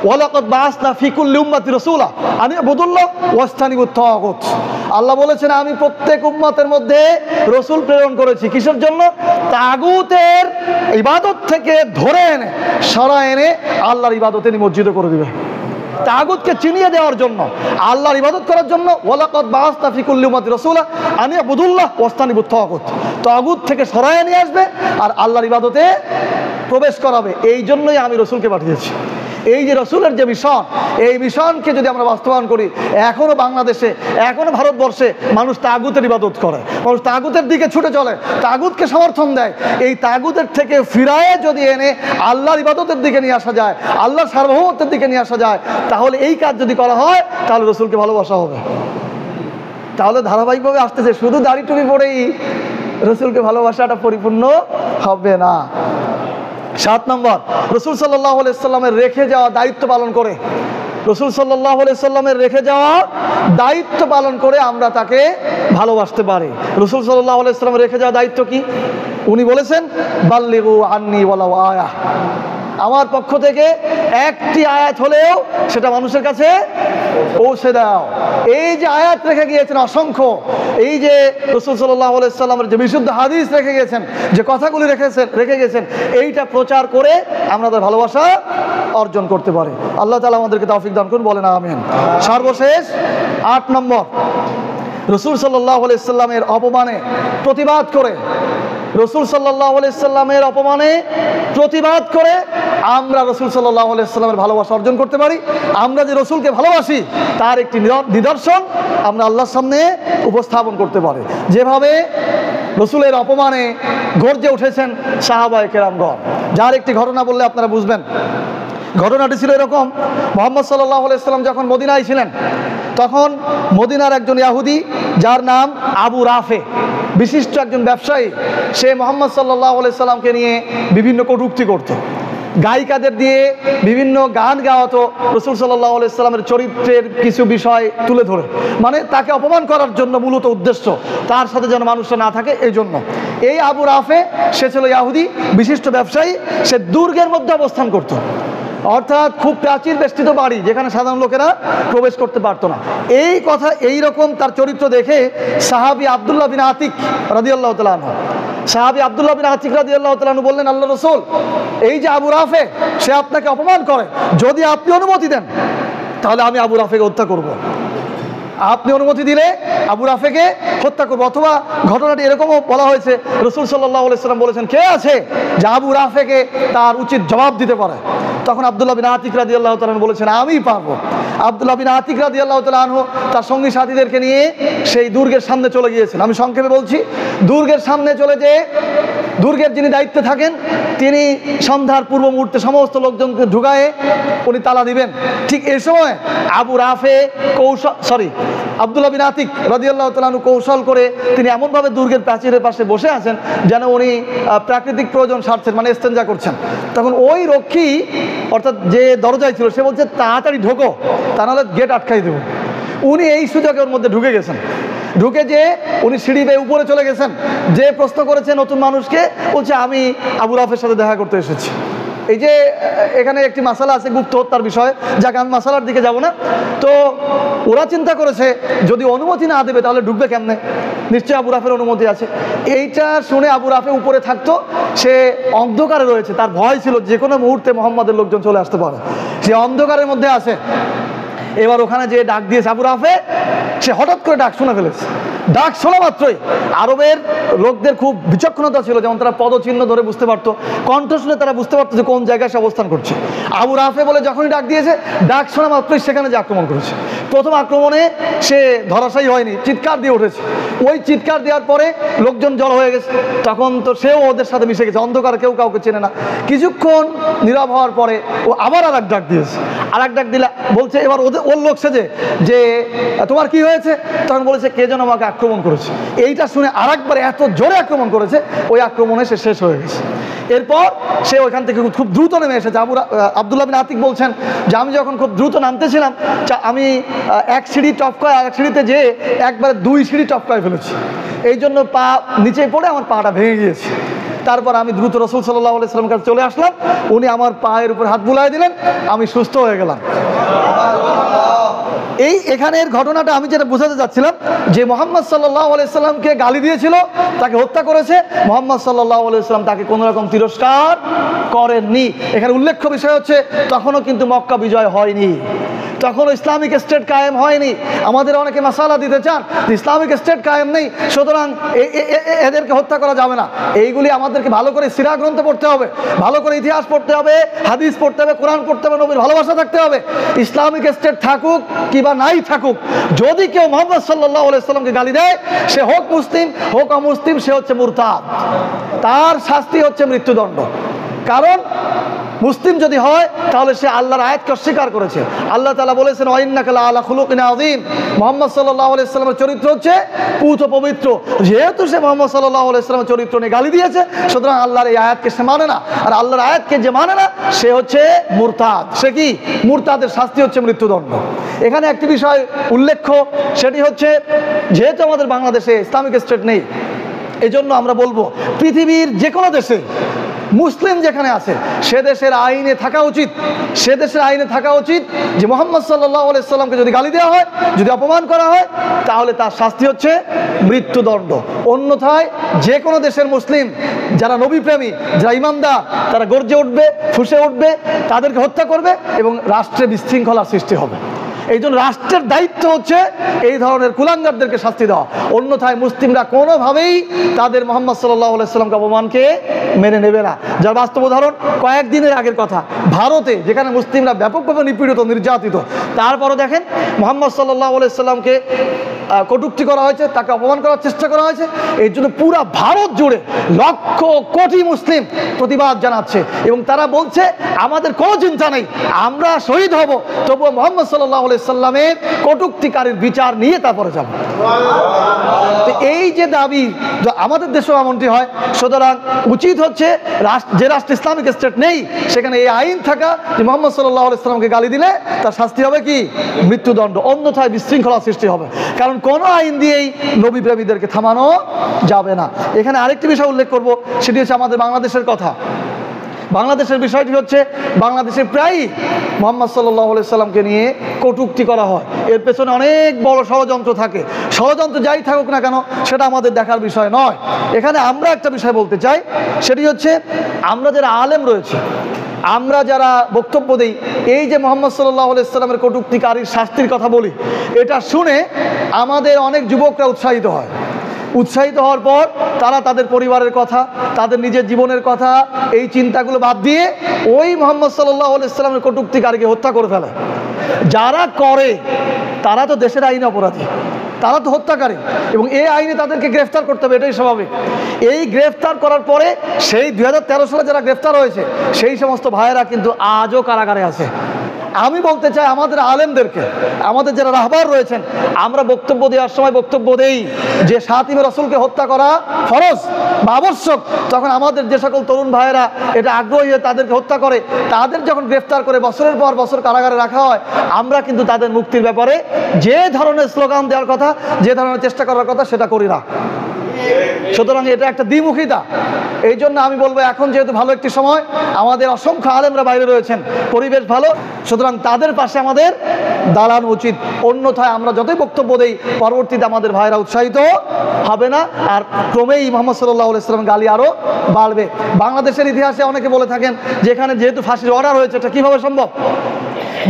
ওয়ালাকাদ বাআসনা ফি কুল্লি উম্মাতি রাসূলা আন ইবুদুল্লাহ ওয়াজতানিবুত তাগুত। আল্লাহ বলেছেন আমি প্রত্যেক উম্মতের মধ্যে রাসূল প্রেরণ করেছি। কিসের জন্য? তাগুতের ইবাদত থেকে ধরে এনে, সরায় এনে আল্লাহর ইবাদতে নিমজ্জিত করে দিবে। তাগুতকে চিনিয়ে দেওয়ার জন্য, আল্লাহর ইবাদত করার জন্য। ওয়ালাকাদ বাআসনা ফি কুল্লি উম্মাতি রাসূলা আন ইবুদুল্লাহ ওয়াজতানিবুত তাগুত। তাগুত থেকে সরায় নিয়ে আসবে আর আল্লাহর ইবাদতে প্রবেশ করাবে। এই জন্যই আমি রাসূলকে পাঠিয়েছি। এই যে রাসূলের যে মিশন, এই মিশনকে যদি আমরা বাস্তবায়ন করি, এখনো বাংলাদেশে, এখনো ভারতবর্ষে মানুষ তাগুতের ইবাদত করে, মানুষ তাগুতের দিকে ছুটে চলে, তাগুতকে সমর্থন দেয়। এই তাগুতের থেকে ফিরায়ে যদি এনে আল্লাহর ইবাদতের দিকে নিয়ে আসা যায়, আল্লাহর সার্বভৌমত্বের দিকে নিয়ে আসা যায়, তাহলে এই কাজ যদি করা হয় তাহলে রাসূলকে ভালোবাসা হবে। তাহলে ধারাবাহিকভাবে আসতেছে, শুধু দাড়ি টুপি পরেই রসুলকে ভালোবাসাটা পরিপূর্ণ হবে না। 7 নম্বর, রসুল সাল্লাল্লাহু আলাইহি সাল্লামের রেখে যাওয়া দায়িত্ব পালন করে, রসুল সাল্লাল্লাহু আলাইহি সাল্লামের রেখে যাওয়া দায়িত্ব পালন করে আমরা তাকে ভালোবাসতে পারি। রসুল সাল্লাল্লাহু আলাইহি সাল্লামের রেখে যাওয়া দায়িত্ব কি? উনি বলেছেন বাল্লিগু আন্নি ওয়ালাউ আয়া, আমার পক্ষ থেকে একটি আয়াত হলেও সেটা মানুষের কাছে পৌঁছে দাও। এই যে আয়াত রেখে গিয়েছেন অসংখ্য, এই যে রাসূল সাল্লাল্লাহু আলাইহি সাল্লামের যে বিশুদ্ধ হাদিস রেখে গেছেন, যে কথাগুলি রেখে গেছেন, এইটা প্রচার করে আমরা তার ভালোবাসা অর্জন করতে পারি। আল্লাহ তাআলা আমাদেরকে তৌফিক দান করুন, বলেন আমিন। সর্বশেষ 8 নম্বর, রাসূল সাল্লাল্লাহু আলাইহি সাল্লামের অপমানে প্রতিবাদ করে, রসুল সাল্লাল্লাহু আলাইহি সাল্লামের অপমানে প্রতিবাদ করে আমরা রসুল সাল্লাল্লাহু আলাইহি সাল্লামের ভালোবাসা অর্জন করতে পারি। আমরা যে রসুলকে ভালোবাসি তার একটি নিদর্শন আমরা আল্লাহর সামনে উপস্থাপন করতে পারি। যেভাবে রসুলের অপমানে গর্জে উঠেছেন সাহাবায়ে কেরামগণ, যার একটি ঘটনা বললে আপনারা বুঝবেন। ঘটনাটি ছিল এরকম, মুহাম্মদ সাল্লাল্লাহু আলাইহি সাল্লাম যখন মদিনায় ছিলেন তখন মদিনার একজন ইহুদি যার নাম আবু রাফে, বিশিষ্ট একজন ব্যবসায়ী, সে মুহাম্মদ সাল্লাল্লাহু আলাইহি সাল্লামকে নিয়ে বিভিন্ন কটূক্তি করত, গায়িকাদের দিয়ে বিভিন্ন গান গাওয়াতো রাসূল সাল্লাল্লাহু আলাইহি সাল্লামের চরিত্রের কিছু বিষয় তুলে ধরে, মানে তাকে অপমান করার জন্য মূলত উদ্দেশ্য, তার সাথে যেন মানুষরা না থাকে এই জন্য। এই আবু রাফে সে ছিল ইহুদি, বিশিষ্ট ব্যবসায়ী, সে দুর্গের মধ্যে অবস্থান করত, অর্থাৎ খুব প্রাচীর বেষ্টিত বাড়ি যেখানে সাধারণ লোকেরা প্রবেশ করতে পারতো না। এই কথা, এই রকম তার চরিত্র দেখে সাহাবী আব্দুল্লাহ বিন আতিক রাদিয়াল্লাহু তাআলা আনহু, সাহাবী আব্দুল্লাহ বিন আতিক রাদিয়াল্লাহু তাআলা আনহু বললেন, আল্লাহর রাসূল, এই যে আবু রাফে সে আপনাকে অপমান করে, যদি আপনি অনুমতি দেন তাহলে আমি আবু রাফেকে হত্যা করব। আপনি অনুমতি দিলে আবু রাফেকে হত্যা করবো। অথবা ঘটনাটি এরকমও বলা হয়েছে, রাসূল সাল্লাল্লাহু আলাইহি সাল্লাম বলেছেন, কে আছে যে আবু রাফেকে তার উচিত জবাব দিতে পারে? তখন আব্দুল্লাহ বিন আতিক রাদিয়াল্লাহু তাআলা আনহু বলেছেন, আমিই পারবো। আব্দুল্লাহ বিন আতিক রাদিয়াল্লাহু তাআলা আনহু তার সঙ্গী সাথীদেরকে নিয়ে সেই দুর্গের সামনে চলে গিয়েছেন। আমি সংক্ষেপে বলছি, দুর্গের সামনে চলে যেয়ে দুর্গের যিনি দায়িত্বে থাকেন তিনি সন্ধ্যার পূর্ব মুহূর্তে সমস্ত লোকজনকে ঢুকায়ে উনি তালা দিবেন। ঠিক এই সময় আবু রাফে আব্দুল্লাহ বিন আতিক রাদিয়াল্লাহু তাআলা আনহু কৌশল করে তিনি এমনভাবে দুর্গের প্রাচীরের পাশে বসে আছেন যেন উনি প্রাকৃতিক প্রয়োজন সারছেন, মানে ইস্তেঞ্জা করছেন। তখন ওই রক্ষী, অর্থাৎ যে দরজায় ছিল, সে বলছে তাড়াতাড়ি ঢোকো, তা নাহলে গেট আটকাই দেবো। উনি এই সুযোগে ওর মধ্যে ঢুকে গেছেন। ঢুকে যে উনি সিঁড়ি বেয়ে উপরে চলে গেছেন, যে প্রশ্ন করেছে নতুন মানুষকে, বলছে আমি আবু রাফের সাথে দেখা করতে এসেছি। এই যে এখানে একটি মাসালা আছে গুপ্ত হত্যার বিষয়, যাকে আমি মাসালার দিকে যাব না। তো ওরা চিন্তা করেছে যদি অনুমতি না দেবে তাহলে ঢুকবে কেমনে, নিশ্চয়ই আবু রাফের অনুমতি আছে। এইটা শুনে আবু রাফে উপরে থাকতো, সে অন্ধকারে রয়েছে, তার ভয় ছিল যে কোনো মুহূর্তে মুহাম্মাদের লোকজন চলে আসতে পারে, সে অন্ধকারের মধ্যে আছে। এবার ওখানে যে ডাক দিয়েছে আবু রাফে, সে হঠাৎ করে ডাক শুনে ফেলেছে। ডাক শোনা মাত্রই, আরবের লোকদের খুব বিচক্ষণতা ছিল, যেমন তারা পদচিহ্ন ধরে বুঝতে পারতো, কণ্ঠ শুনে তারা বুঝতে পারতো যে কোন জায়গায় সে অবস্থান করছে। আবু রাফে বলে যখনই ডাক দিয়েছে, ডাক শোনা মাত্রই সেখানে যে আক্রমণ করেছে। প্রথম আক্রমণে সে ধরাশায়ী হয়নি, চিৎকার দিয়ে উঠেছে। ওই চিৎকার দেওয়ার পরে লোকজন জড়ো হয়ে গেছে, তখন তো সেও ওদের সাথে মিশে গেছে, অন্ধকার কেউ কাউকে চেনে না। কিছুক্ষণ নীরব হওয়ার পরে ও আবার আর এক ডাক দিয়েছে, আর এক ডাক দিলে বলছে, এবার ওর লোক সেজে যে তোমার কি হয়েছে? তখন বলেছে কে যেন আমাকে আক্রমণ করেছে। এইটা শুনে আর একবারে এত জোরে আক্রমণ করেছে, ওই আক্রমণে সে শেষ হয়ে গেছে। এরপর সে ওইখান থেকে খুব দ্রুত নেমে এসেছে। আব্দুল্লাহ বিন আতিক বলছেন যে আমি যখন খুব দ্রুত নামতেছিলাম, আমি এক সিঁড়ি টপকায় আর এক সিঁড়িতে যেয়ে একবারে 2 সিঁড়ি টপকায় ফেলেছি, এই জন্য পা নিচে পড়ে আমার পাটা ভেঙে গিয়েছে। তারপর আমি দ্রুত রাসূল সাল্লাল্লাহু আলাইহি সাল্লামের কাছে চলে আসলাম, উনি আমার পায়ের উপর হাত বুলায় দিলেন, আমি সুস্থ হয়ে গেলাম। এই এখানের ঘটনাটা আমি যেটা বোঝাতে যাচ্ছিলাম, যে মুহাম্মদ সাল্লাল্লাহু আলাইহি সাল্লামকে গালি দিয়েছিল, তাকে হত্যা করেছে, মুহাম্মদ সাল্লাল্লাহু আলাইহি সাল্লাম তাকে কোনো রকম তিরস্কার করেননি। এখানে উল্লেখ্য বিষয় হচ্ছে তখনও কিন্তু মক্কা বিজয় হয়নি, তখনও ইসলামিক স্টেট কায়েম হয়নি। আমাদের অনেকে মাসালা দিতে চান ইসলামিক স্টেট কায়েম নেই, সুতরাং এদেরকে হত্যা করা যাবে না। এইগুলি আমাদেরকে ভালো করে সিরা গ্রন্থ পড়তে হবে, ভালো করে ইতিহাস পড়তে হবে, হাদিস পড়তে হবে, কোরআন পড়তে হবে, নবীর ভালোবাসা থাকতে হবে। ইসলামিক স্টেট থাকুক কিংবা নাই থাকুক, যদি কেউ মুহাম্মদ সাল্লাল্লাহু আলাইহি সাল্লামকে গালি দেয়, সে হোক মুসলিম হোক অমুসলিম, সে হচ্ছে মুরতাদ, তার শাস্তি হচ্ছে মৃত্যুদণ্ড। কারণ মুসলিম যদি হয় তাহলে সে আল্লাহর আয়াতকে অস্বীকার করেছে। আল্লাহ তাআলা বলেছেন ওয়াইন্নাকা লাআলা খুলুকিন আযীম, মুহাম্মদ সাল্লাল্লাহু আলাইহি সাল্লামের চরিত্র হচ্ছে পুত পবিত্র। যেহেতু সে মুহাম্মদ সাল্লাল্লাহু আলাইহি সাল্লামের চরিত্র নিয়ে গালি দিয়েছে, সুতরাং আল্লাহর এই আয়াতকে সে মানে না। আর আল্লাহর আয়াতকে যে মানে না সে হচ্ছে মুরতাদ। সে কি? মুরতাদের শাস্তি হচ্ছে মৃত্যুদণ্ড। এখানে একটি বিষয় উল্লেখ্য, সেটি হচ্ছে যেহেতু আমাদের বাংলাদেশে ইসলামিক স্টেট নেই, এজন্য আমরা বলবো পৃথিবীর যে কোনো দেশে মুসলিম যেখানে আছে সে দেশের আইনে থাকা উচিত, সে দেশের আইনে থাকা উচিত যে মুহাম্মদ সাল্লাল্লাহু আলাইহি সাল্লামকে যদি গালি দেওয়া হয়, যদি অপমান করা হয়, তাহলে তার শাস্তি হচ্ছে মৃত্যুদণ্ড। অন্যথায় যে কোনো দেশের মুসলিম যারা নবীপ্রেমী, যারা ইমানদার, তারা গর্জে উঠবে, ফুঁসে উঠবে, তাদেরকে হত্যা করবে এবং রাষ্ট্রে বিশৃঙ্খলার সৃষ্টি হবে। এই জন্য রাষ্ট্রের দায়িত্ব হচ্ছে এই ধরনের কুলাঙ্গারদেরকে শাস্তি দেওয়া। অন্যথায় মুসলিমরা কোনোভাবেই তাদের মুহাম্মদ সাল্লাল্লাহু আলাইহি সাল্লামকে অপমানকে মেনে নেবে না। যার বাস্তব উদাহরণ কয়েকদিনের আগের কথা, ভারতে যেখানে মুসলিমরা ব্যাপকভাবে নিপীড়িত, নির্যাতিত, তারপরও দেখেন মুহাম্মদ সাল্লাল্লাহু আলাইহি সাল্লামকে কটূক্তি করা হয়েছে, তাকে অপমান করার চেষ্টা করা হয়েছে। এই জন্য পুরা ভারত জুড়ে লক্ষ কোটি মুসলিম প্রতিবাদ জানাচ্ছে এবং তারা বলছে আমাদের কোনো চিন্তা নেই, আমরা শহীদ হব, তবুও মুহাম্মদ সাল্লাল্লাহু আলাইহি সাল্লামের কটূক্তিকারীর বিচার নিয়ে তারপরে যাব। তো এই যে দাবি আমাদের দেশেও এমনটি হয়, সুতরাং উচিত হচ্ছে যে রাষ্ট্র ইসলামিক স্টেট নেই সেখানে এই আইন থাকা যে মুহাম্মদ সাল্লাল্লাহু আলাইহি সাল্লামকে গালি দিলে তার শাস্তি হবে কি? মৃত্যুদণ্ড। অন্যথায় বিশৃঙ্খলা সৃষ্টি হবে, কারণ কোনো আইন দিয়েই নবী প্রেমীদেরকে থামানো যাবে না। এখানে আরেকটি বিষয় উল্লেখ করব, সেটি হচ্ছে আমাদের বাংলাদেশের কথা। বাংলাদেশের বিষয়টি হচ্ছে বাংলাদেশে প্রায়ই মুহাম্মদ সাল্লাল্লাহু আলাইহি সাল্লামকে নিয়ে কটূক্তি করা হয়। এর পেছনে অনেক বড় ষড়যন্ত্র থাকে। ষড়যন্ত্র যাই থাকুক না কেন সেটা আমাদের দেখার বিষয় নয়। এখানে আমরা একটা বিষয় বলতে চাই, সেটি হচ্ছে আমরা যারা আলেম রয়েছে, আমরা যারা বক্তব্য দিই, এই যে মুহাম্মদ সাল্লাল্লাহু আলাইহি সাল্লামের কটূক্তিকারীর শাস্তির কথা বলি, এটা শুনে আমাদের অনেক যুবকরা উৎসাহিত হয়। উৎসাহিত হওয়ার পর তারা তাদের পরিবারের কথা, তাদের নিজের জীবনের কথা, এই চিন্তাগুলো বাদ দিয়ে ওই মুহাম্মদ সাল্লাল্লাহু আলাইহি সাল্লামের কটূক্তিকারীকে হত্যা করে ফেলে। যারা করে তারা তো দেশের আইনে অপরাধী, তারা তো হত্যাকারী এবং এই আইনে তাদেরকে গ্রেফতার করতে হবে, এটাই স্বাভাবিক। এই গ্রেফতার করার পরে সেই 2013 সালে যারা গ্রেফতার হয়েছে সেই সমস্ত ভাইয়েরা কিন্তু আজও কারাগারে আছে। আমি বলতে চাই আমাদের আলেমদেরকে, আমাদের যারা রাহবার রয়েছেন, আমরা বক্তব্য দেওয়ার সময় বক্তব্য দেই যে শাতিমে রাসূলকে হত্যা করা ফরজ বা আবশ্যক, তখন আমাদের যে সকল তরুণ ভাইয়েরা এটা আগ্রহী হয়ে তাদেরকে হত্যা করে, তাদের যখন গ্রেফতার করে বছরের পর বছর কারাগারে রাখা হয়, আমরা কিন্তু তাদের মুক্তির ব্যাপারে যে ধরনের স্লোগান দেওয়ার কথা, যে ধরনের চেষ্টা করার কথা সেটা করি না। সুতরাং এটা একটা দ্বিমুখিতা। এই জন্য আমি বলবো এখন যেহেতু ভালো একটি সময়, আমাদের অসংখ্য আলেমরা বাইরে রয়েছেন, পরিবেশ ভালো, সুতরাং তাদের পাশে আমাদের দাঁড়ানো উচিত। অন্যথায় আমরা যতই বক্তব্য দেই পরবর্তীতে আমাদের ভাইরা উৎসাহিত হবে না, আর ক্রমেই মুহাম্মদ সাল্লাল্লাহু আলাইহি সাল্লাম গালি আরও বাড়বে। বাংলাদেশের ইতিহাসে অনেকে বলে থাকেন যে এখানে যেহেতু ফাঁসির অর্ডার হয়েছে এটা কীভাবে সম্ভব?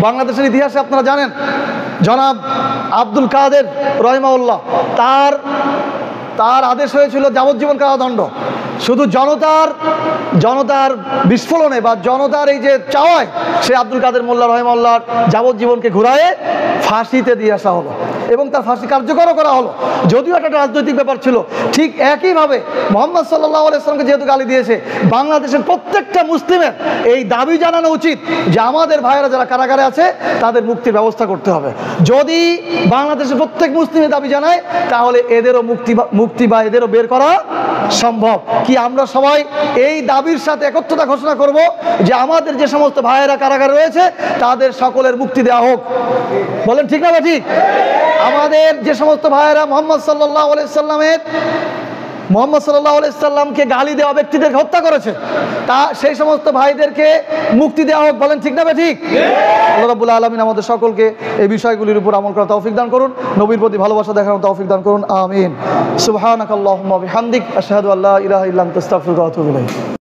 বাংলাদেশের ইতিহাসে আপনারা জানেন জনাব আব্দুল কাদের রহিমাহুল্লাহ, তার আদেশ হয়েছিল যাবজ্জীবন কারাদণ্ড। শুধু জনতার বিস্ফোরণে বা জনতার এই যে চাওয়ায় সে আব্দুল কাদের মোল্লা রহিমাহুল্লাহর যাবজ্জীবনকে ঘুরায়ে ফাঁসিতে দিয়ে আসা হলো এবং তার ফাঁসি কার্যকরও করা হলো, যদিও একটা রাজনৈতিক ব্যাপার ছিল। ঠিক একইভাবে মুহাম্মদ সাল্লাল্লাহু আলাইহি সাল্লামকে যেহেতু গালি দিয়েছে, বাংলাদেশের প্রত্যেকটা মুসলিমের এই দাবি জানানো উচিত যে আমাদের ভাইয়েরা যারা কারাগারে আছে তাদের মুক্তির ব্যবস্থা করতে হবে। যদি বাংলাদেশের প্রত্যেক মুসলিমের দাবি জানায় তাহলে এদেরও মুক্তি বা এদেরও বের করা সম্ভব। কি আমরা সবাই এই দাবির সাথে একত্রতা ঘোষণা করব যে আমাদের যে সমস্ত ভাইয়েরা কারাগারে রয়েছে তাদের সকলের মুক্তি দেওয়া হোক? বলেন ঠিক না বা ঠিক? আমাদের যে সমস্ত ভাইয়েরা মুহাম্মদ সাল্লাল্লাহু আলাইহি সাল্লামকে গালি দেওয়া ব্যক্তিদেরকে হত্যা করেছে, সেই সমস্ত ভাইদেরকে মুক্তি দেওয়া হোক। বলেন ঠিক না বা ঠিক? আল্লাহ রাব্বুল আলামিন আমাদের সকলকে এই বিষয়গুলির উপর আমল করার তৌফিক দান করুন, নবীর প্রতি ভালোবাসা দেখানোর তৌফিক দান করুন। আমিন। সুবহানাকাল্লাহুম্মা বিহামদিক আশহাদু আল্লা ইলাহা ইল্লা আনতা আস্তাগফিরুকা ওয়া আতুবু ইলাইক।